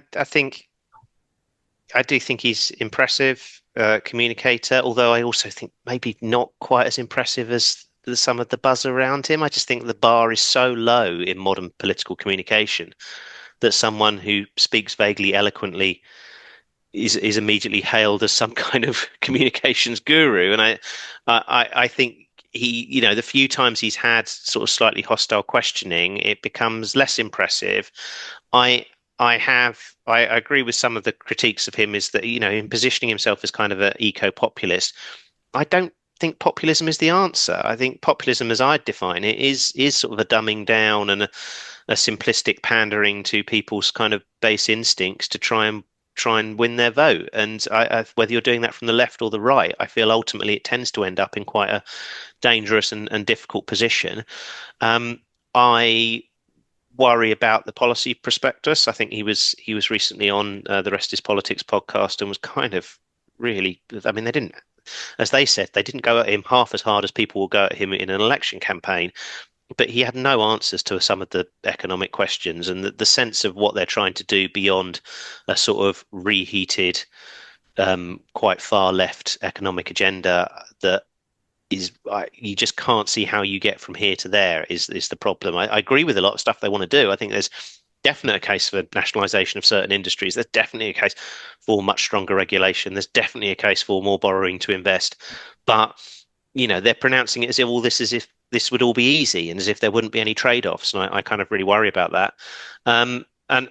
do think he's impressive communicator, although I also think maybe not quite as impressive as some of the buzz around him. I just think the bar is so low in modern political communication that someone who speaks vaguely eloquently is immediately hailed as some kind of communications guru. And I think he, the few times he's had sort of slightly hostile questioning, it becomes less impressive. I agree with some of the critiques of him, is that, in positioning himself as kind of an eco-populist, I don't think populism is the answer. I think populism, as I define it, is sort of a dumbing down and a simplistic pandering to people's kind of base instincts to try and try and win their vote. And whether you're doing that from the left or the right, I feel ultimately it tends to end up in quite a dangerous and difficult position. I worry about the policy prospectus. I think he was recently on the Rest is Politics podcast and was kind of really, I mean, they didn't, as they said, they didn't go at him half as hard as people will go at him in an election campaign, but he had no answers to some of the economic questions, and the sense of what they're trying to do beyond a sort of reheated, quite far left economic agenda that is, you just can't see how you get from here to there is the problem. I agree with a lot of stuff they want to do. I think there's definitely a case for nationalisation of certain industries. There's definitely a case for much stronger regulation. There's definitely a case for more borrowing to invest. But, they're pronouncing it as if all this is if this would all be easy and as if there wouldn't be any trade-offs. And I kind of really worry about that. And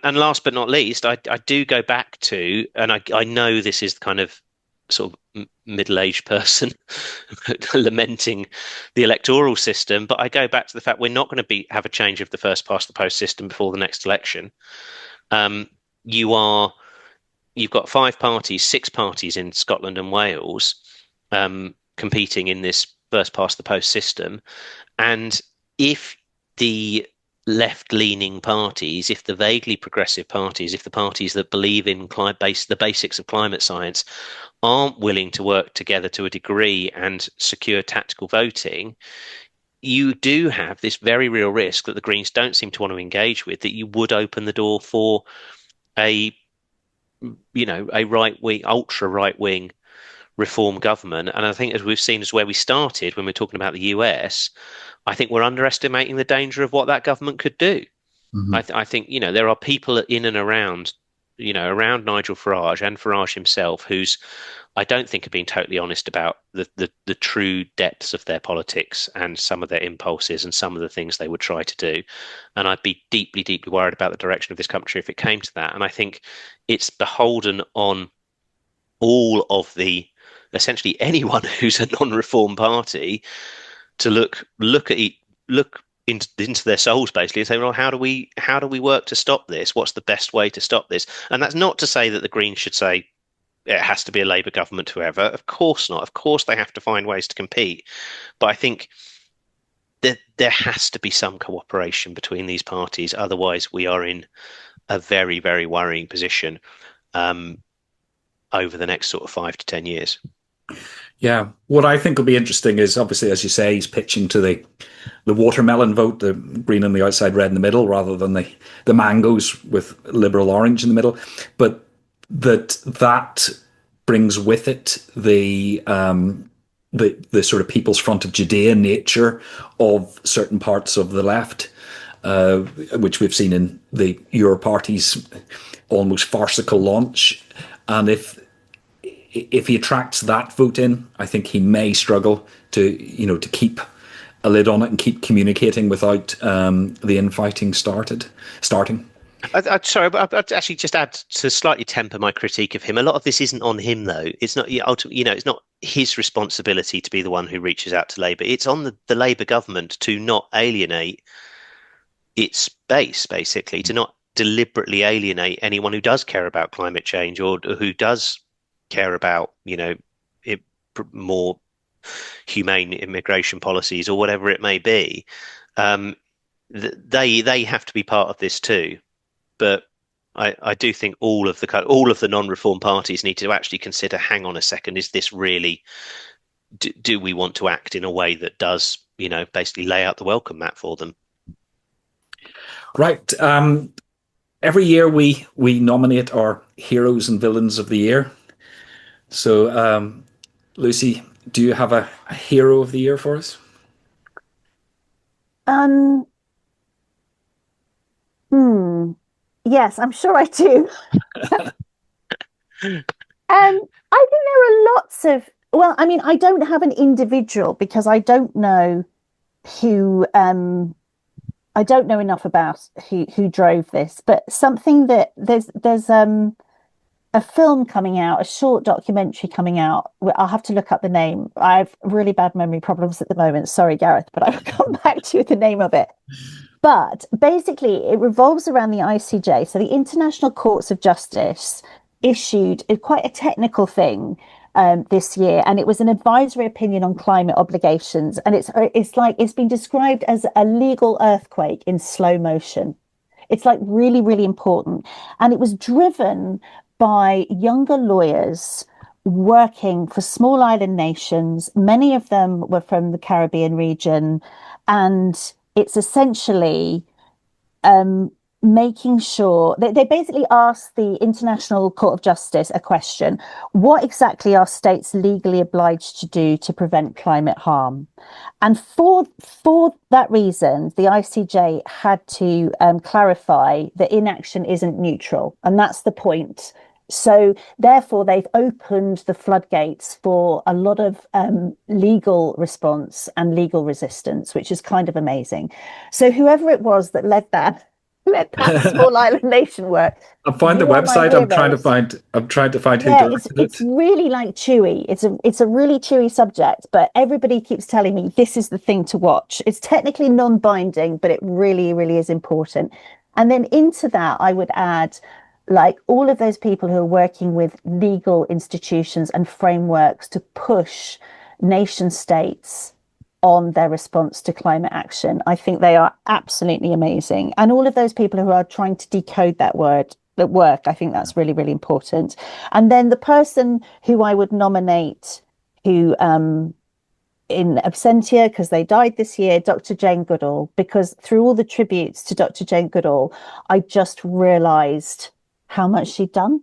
last but not least, I do go back to, and I know this is kind of sort of middle-aged person lamenting the electoral system, but I go back to the fact we're not going to have a change of the first past the post system before the next election. You've got 5 parties, 6 parties in Scotland and Wales competing in this first past the post system, and if the left-leaning parties, if the vaguely progressive parties, if the parties that believe in the basics of climate science aren't willing to work together to a degree and secure tactical voting, you do have this very real risk that the Greens don't seem to want to engage with, that you would open the door for a right-wing, ultra-right-wing reform government. And I think, as we've seen as where we started when we're talking about the US, I think we're underestimating the danger of what that government could do. Mm-hmm. I think, there are people in and around, around Nigel Farage and Farage himself, who's, I don't think, have been totally honest about the true depths of their politics and some of their impulses and some of the things they would try to do. And I'd be deeply, deeply worried about the direction of this country if it came to that. And I think it's beholden on all of essentially anyone who's a non-reform party to look into their souls basically and say, well, how do we work to stop this? What's the best way to stop this? And that's not to say that the Greens should say it has to be a Labour government, whoever. Of course not. Of course they have to find ways to compete. But I think that there has to be some cooperation between these parties. Otherwise, we are in a very, very worrying position over the next sort of 5 to 10 years. Yeah, what I think will be interesting is, obviously, as you say, he's pitching to the watermelon vote, the green on the outside, red in the middle, rather than the mangoes with liberal orange in the middle. But that brings with it the sort of People's Front of Judea nature of certain parts of the left, which we've seen in the Euro Party's almost farcical launch. And if he attracts that vote in, I think he may struggle to keep a lid on it and keep communicating without the infighting starting. Sorry, but I'd actually just add to slightly temper my critique of him. A lot of this isn't on him, though. It's not, it's not his responsibility to be the one who reaches out to Labour. It's on the Labour government to not alienate its base, basically, to not deliberately alienate anyone who does care about climate change or who does care about, more humane immigration policies or whatever it may be. They have to be part of this too. But I do think all of the non-reform parties need to actually consider, hang on a second, is this really, do we want to act in a way that does, basically lay out the welcome mat for them? Right. Every year we nominate our heroes and villains of the year. So, Lucy, do you have a hero of the year for us? Yes, I'm sure I do. I think there are lots of, well, I mean, I don't have an individual because I don't know I don't know enough about who drove this, but something that there's a film coming out, a short documentary coming out. I'll have to look up the name. I have really bad memory problems at the moment. Sorry, Gareth, but I'll come back to the name of it. But basically, it revolves around the ICJ, so the International Courts of Justice issued quite a technical thing this year, and it was an advisory opinion on climate obligations, and it's like it's been described as a legal earthquake in slow motion. It's like really, really important, and it was driven by younger lawyers working for small island nations. Many of them were from the Caribbean region, and it's essentially making sure they basically ask the International Court of Justice a question: what exactly are states legally obliged to do to prevent climate harm? And for that reason, the ICJ had to clarify that inaction isn't neutral, and that's the point. So therefore, they've opened the floodgates for a lot of legal response and legal resistance, which is kind of amazing. So whoever it was that led that small island nation work, I'll find the you are my website. heroes. I'm trying to find who Yeah, it's directed it's it. really like chewy. It's a really chewy subject, but everybody keeps telling me this is the thing to watch. It's technically non-binding, but it really, really is important. And then into that, I would add like all of those people who are working with legal institutions and frameworks to push nation states on their response to climate action. I think they are absolutely amazing. And all of those people who are trying to decode that word at work, I think that's really, really important. And then the person who I would nominate who in absentia, because they died this year, Dr. Jane Goodall, because through all the tributes to Dr. Jane Goodall, I just realized how much she'd done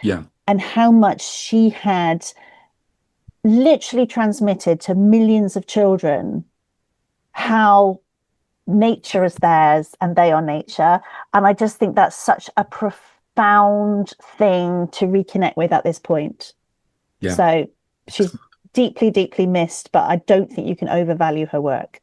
Yeah. and how much she had literally transmitted to millions of children how nature is theirs and they are nature. And I just think that's such a profound thing to reconnect with at this point. Yeah. So she's deeply, deeply missed, but I don't think you can overvalue her work.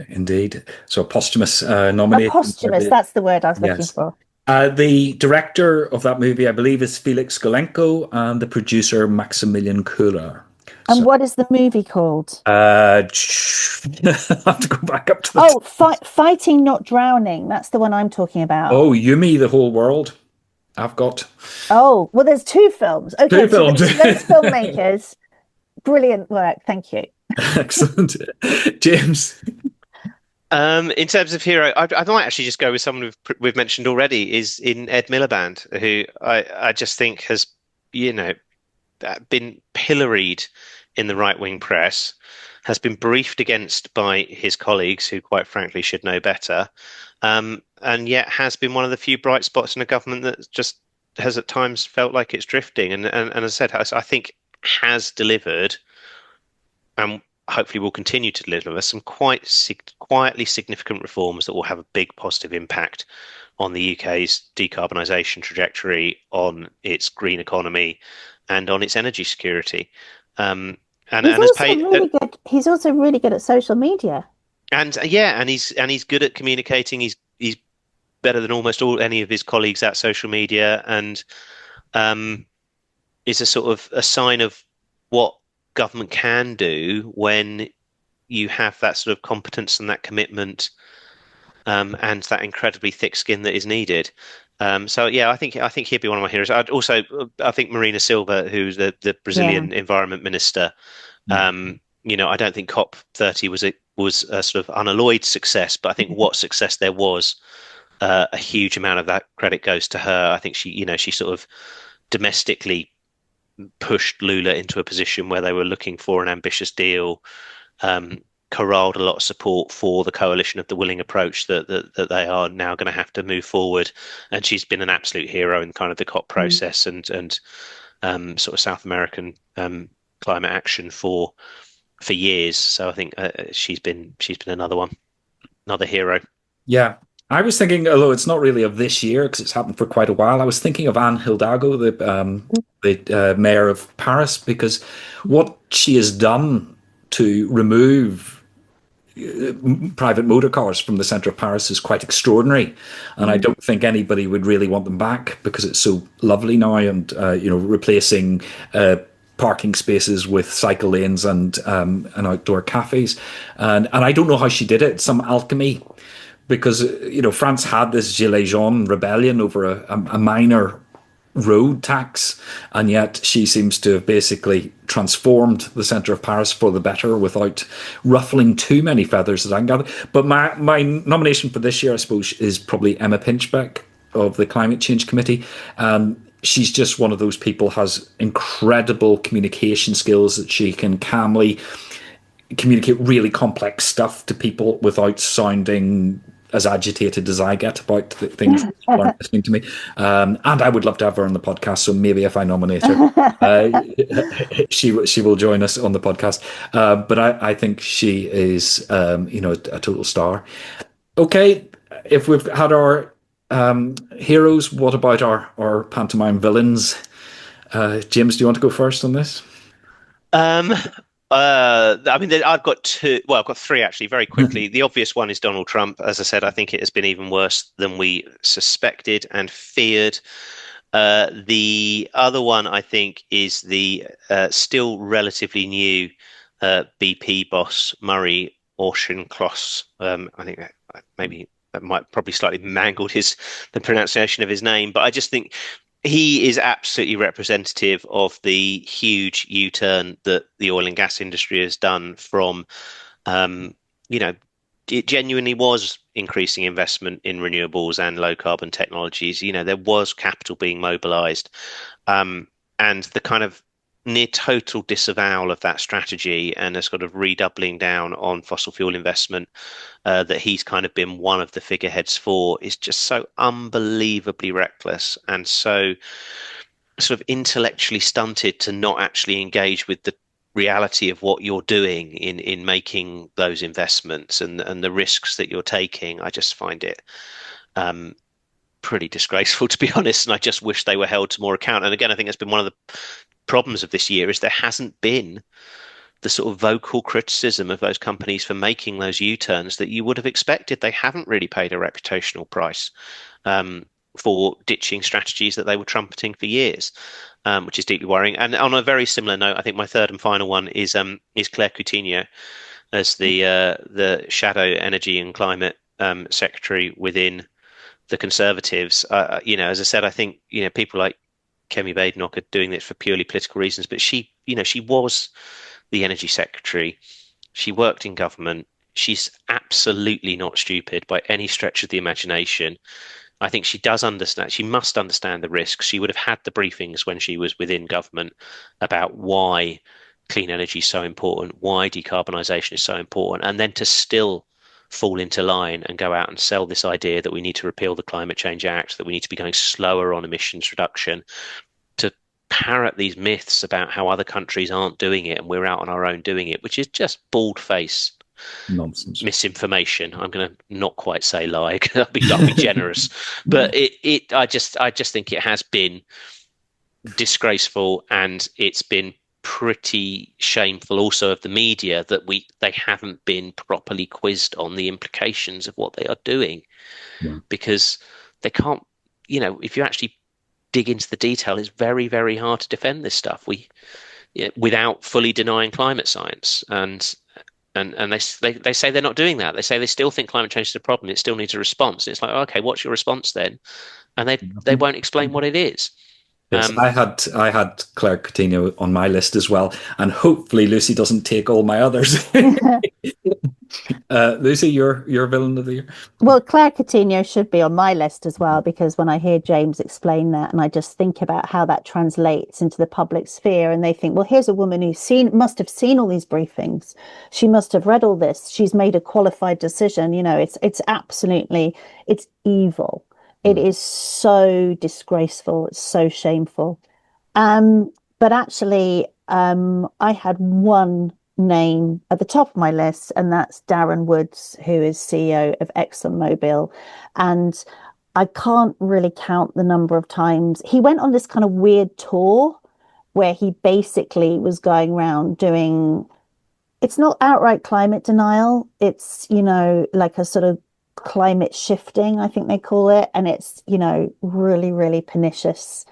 Indeed. So a posthumous A nomination. posthumous, that's the word I was looking Yes. for. The director of that movie, I believe, is Felix Golenko, and the producer Maximilian Kuhler. And So, what is the movie called? I have to go back up to the. Oh, Fighting Not Drowning. That's the one I'm talking about. Oh, Yumi, the whole world. I've got Oh, well, there's two films. Okay, two films. so those filmmakers, brilliant work. Thank you. Excellent. James. In terms of hero, I might actually just go with someone we've mentioned already, is in Ed Miliband, who I just think has, you know, been pilloried in the right-wing press, has been briefed against by his colleagues, who quite frankly should know better, and yet has been one of the few bright spots in a government that just has at times felt like it's drifting. And as I said, I think has delivered, and hopefully will continue to deliver some quietly significant reforms that will have a big positive impact on the UK's decarbonisation trajectory, on its green economy, and on its energy security. And has paid. Really good. He's also really good at social media. And yeah, and he's good at communicating. He's better than almost any of his colleagues at social media, and is a sort of a sign of what government can do when you have that sort of competence and that commitment, and that incredibly thick skin that is needed. So yeah, I think he'd be one of my heroes. I think Marina Silva, who's the Brazilian environment minister. You know, I don't think COP30 was a sort of unalloyed success, but I think what success there was, a huge amount of that credit goes to her. I think she sort of domestically pushed Lula into a position where they were looking for an ambitious deal, corralled a lot of support for the coalition of the willing approach that they are now going to have to move forward. And she's been an absolute hero in kind of the COP process and sort of South American climate action for years. So I think she's been another hero. Yeah. I was thinking, although it's not really of this year because it's happened for quite a while, I was thinking of Anne Hidalgo, the mayor of Paris, because what she has done to remove private motor cars from the center of Paris is quite extraordinary. And I don't think anybody would really want them back because it's so lovely now, and replacing parking spaces with cycle lanes and outdoor cafes. And I don't know how she did it. Some alchemy. Because France had this Gilets Jaunes rebellion over a minor road tax, and yet she seems to have basically transformed the centre of Paris for the better without ruffling too many feathers, as I can gather. But my nomination for this year, I suppose, is probably Emma Pinchbeck of the Climate Change Committee. She's just one of those people, has incredible communication skills, that she can calmly communicate really complex stuff to people without sounding as agitated as I get about the things that people aren't listening to me. And I would love to have her on the podcast. So maybe if I nominate her, she will join us on the podcast. But I think she is, a total star. Okay, if we've had our heroes, what about our pantomime villains? James, do you want to go first on this? Um, I mean, I've got two. Well, I've got three actually. Very quickly, the obvious one is Donald Trump. As I said, I think it has been even worse than we suspected and feared. The other one, I think, is the still relatively new BP boss Murray Auchincloss. I think maybe that might probably slightly mangled the pronunciation of his name, but I just think he is absolutely representative of the huge U-turn that the oil and gas industry has done from, you know, it genuinely was increasing investment in renewables and low carbon technologies. You know, there was capital being mobilized, and the kind of near total disavowal of that strategy and a sort of redoubling down on fossil fuel investment that he's kind of been one of the figureheads for is just so unbelievably reckless and so sort of intellectually stunted to not actually engage with the reality of what you're doing in making those investments and the risks that you're taking. I just find it pretty disgraceful, to be honest, and I just wish they were held to more account. And again, I think that's been one of the problems of this year is there hasn't been the sort of vocal criticism of those companies for making those U-turns that you would have expected. They haven't really paid a reputational price for ditching strategies that they were trumpeting for years, which is deeply worrying. And on a very similar note, I think my third and final one is Claire Coutinho as the shadow energy and climate secretary within the Conservatives. As I said, I think people like Kemi Badenoch are doing this for purely political reasons, but she was the energy secretary. She worked in government. She's absolutely not stupid by any stretch of the imagination. I think she does understand, she must understand the risks. She would have had the briefings when she was within government about why clean energy is so important, why decarbonisation is so important, and then to still fall into line and go out and sell this idea that we need to repeal the Climate Change Act, that we need to be going slower on emissions reduction, to parrot these myths about how other countries aren't doing it and we're out on our own doing it, which is just bald-faced nonsense, misinformation. I'm going to not quite say lie. I'll be generous, but I just think it has been disgraceful, and it's been pretty shameful also of the media that they haven't been properly quizzed on the implications of what they are doing, because they can't. If you actually dig into the detail, it's very, very hard to defend this stuff without fully denying climate science. And they say they're not doing that. They say they still think climate change is a problem. It still needs a response. It's like, okay, what's your response then? And they won't explain what it is. Yes, I had Claire Coutinho on my list as well, and hopefully Lucy doesn't take all my others. Lucy, your villain of the year. Well, Claire Coutinho should be on my list as well, because when I hear James explain that, and I just think about how that translates into the public sphere, and they think, well, here's a woman who must have seen all these briefings. She must have read all this. She's made a qualified decision. It's absolutely, it's evil. It is so disgraceful. It's so shameful. But actually, I had one name at the top of my list, and that's Darren Woods, who is CEO of ExxonMobil. And I can't really count the number of times he went on this kind of weird tour where he basically was going around doing, it's not outright climate denial. It's, like a sort of climate shifting, I think they call it. And it's, really, really pernicious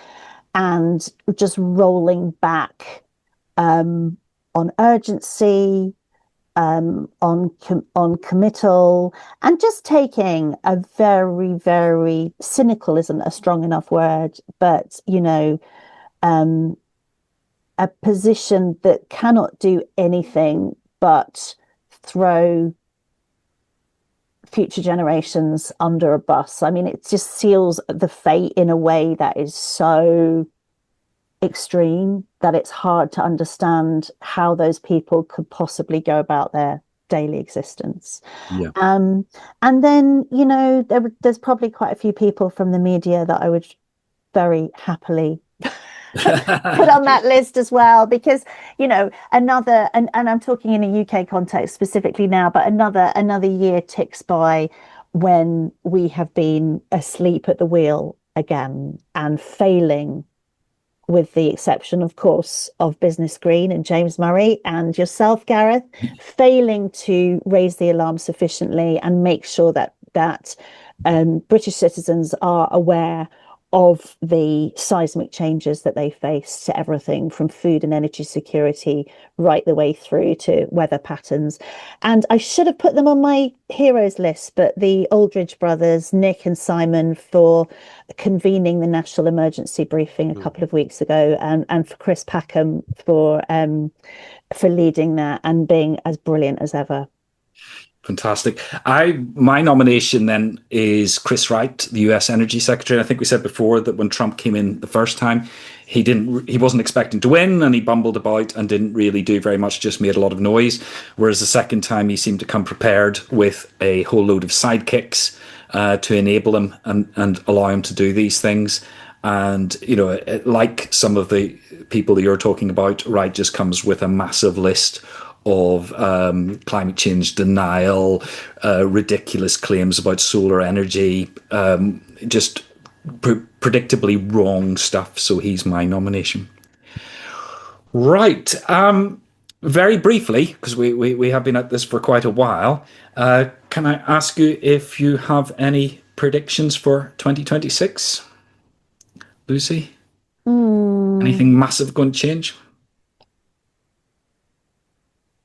and just rolling back on urgency, on committal, and just taking a very, very cynical isn't a strong enough word, but um, a position that cannot do anything but throw future generations under a bus. I mean, it just seals the fate in a way that is so extreme that it's hard to understand how those people could possibly go about their daily existence. Yeah. And then, there's probably quite a few people from the media that I would very happily put on that list as well, because another, and I'm talking in a UK context specifically now, but another year ticks by when we have been asleep at the wheel again and failing, with the exception, of course, of Business Green and James Murray and yourself, Gareth, failing to raise the alarm sufficiently and make sure that British citizens are aware of the seismic changes that they face to everything from food and energy security right the way through to weather patterns. And I should have put them on my heroes list, but the Aldridge brothers, Nick and Simon, for convening the national emergency briefing a couple of weeks ago, and for Chris Packham for leading that and being as brilliant as ever. Fantastic. My nomination then is Chris Wright, the US Energy Secretary. I think we said before that when Trump came in the first time, he wasn't expecting to win, and he bumbled about and didn't really do very much, just made a lot of noise. Whereas the second time he seemed to come prepared with a whole load of sidekicks to enable him and allow him to do these things. And, like some of the people that you're talking about, Wright just comes with a massive list of climate change denial, ridiculous claims about solar energy, just predictably wrong stuff. So he's my nomination. Right. Very briefly, because we have been at this for quite a while, can I ask you if you have any predictions for 2026? Lucy? Anything massive going to change?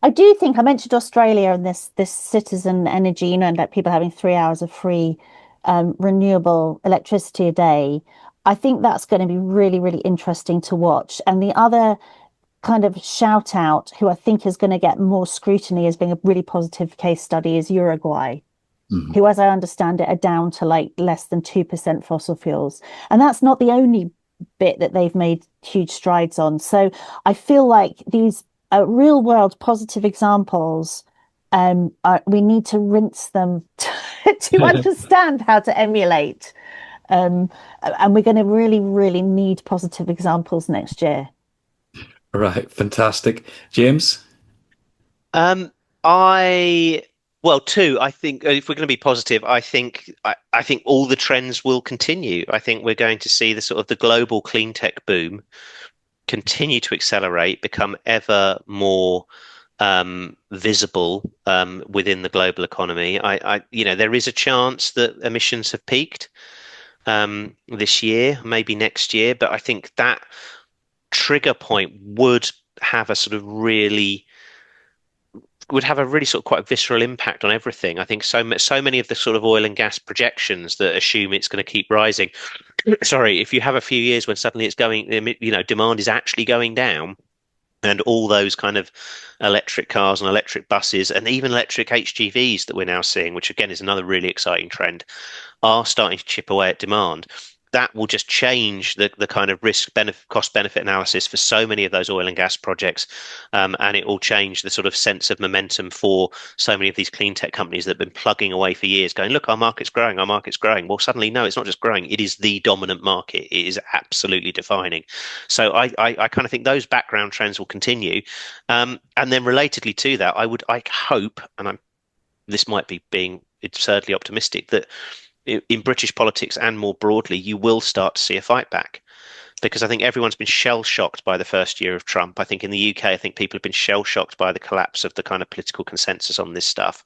I do think I mentioned Australia and this citizen energy, and like people having 3 hours of free renewable electricity a day. I think that's going to be really, really interesting to watch. And the other kind of shout out, who I think is going to get more scrutiny as being a really positive case study, is Uruguay, who, as I understand it, are down to like less than 2% fossil fuels. And that's not the only bit that they've made huge strides on. So I feel like these real world positive examples, we need to rinse them to understand how to emulate. And we're going to really, really need positive examples next year. Right, fantastic. James? I Well, two. I think if we're going to be positive, I think all the trends will continue. I think we're going to see the sort of the global clean tech boom continue to accelerate, become ever more visible within the global economy. There is a chance that emissions have peaked this year, maybe next year, but I think that trigger point would have a really sort of quite visceral impact on everything. I think so many of the sort of oil and gas projections that assume it's going to keep rising. Sorry, if you have a few years when suddenly it's going, demand is actually going down, and all those kind of electric cars and electric buses and even electric HGVs that we're now seeing, which again is another really exciting trend, are starting to chip away at demand. That will just change the kind of risk benefit cost benefit analysis for so many of those oil and gas projects, and it will change the sort of sense of momentum for so many of these clean tech companies that have been plugging away for years, going, look, our market's growing, our market's growing. Well, suddenly, no, it's not just growing; it is the dominant market. It is absolutely defining. So I kind of think those background trends will continue, and then relatedly to that, I hope, and this might be being absurdly optimistic, that in British politics and more broadly, you will start to see a fight back, because I think everyone's been shell shocked by the first year of Trump. I think in the UK, I think people have been shell shocked by the collapse of the kind of political consensus on this stuff.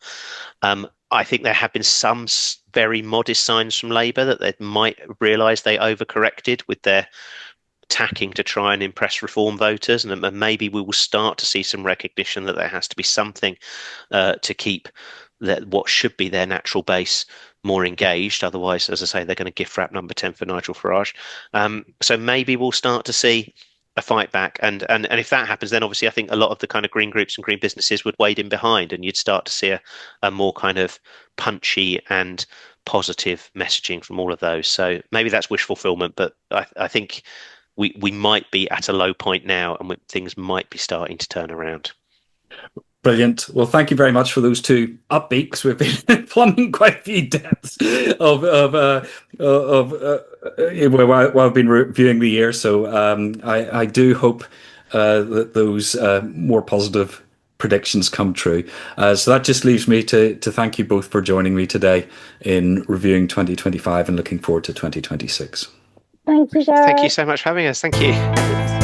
I think there have been some very modest signs from Labour that they might realise they overcorrected with their tacking to try and impress reform voters, and maybe we will start to see some recognition that there has to be something to keep what should be their natural base more engaged. Otherwise, as I say, they're going to gift wrap number 10 for Nigel Farage. So maybe we'll start to see a fight back, and if that happens, then obviously I think a lot of the kind of green groups and green businesses would wade in behind, and you'd start to see a more kind of punchy and positive messaging from all of those. So maybe that's wish fulfillment, but I think we might be at a low point now, and things might be starting to turn around. Brilliant. Well, thank you very much for those two upbeats. Because we've been plumbing quite a few depths while I've been reviewing the year. So I do hope that those more positive predictions come true. So that just leaves me to thank you both for joining me today in reviewing 2025 and looking forward to 2026. Thank you, Thank you Gareth. so much for having us. Thank you.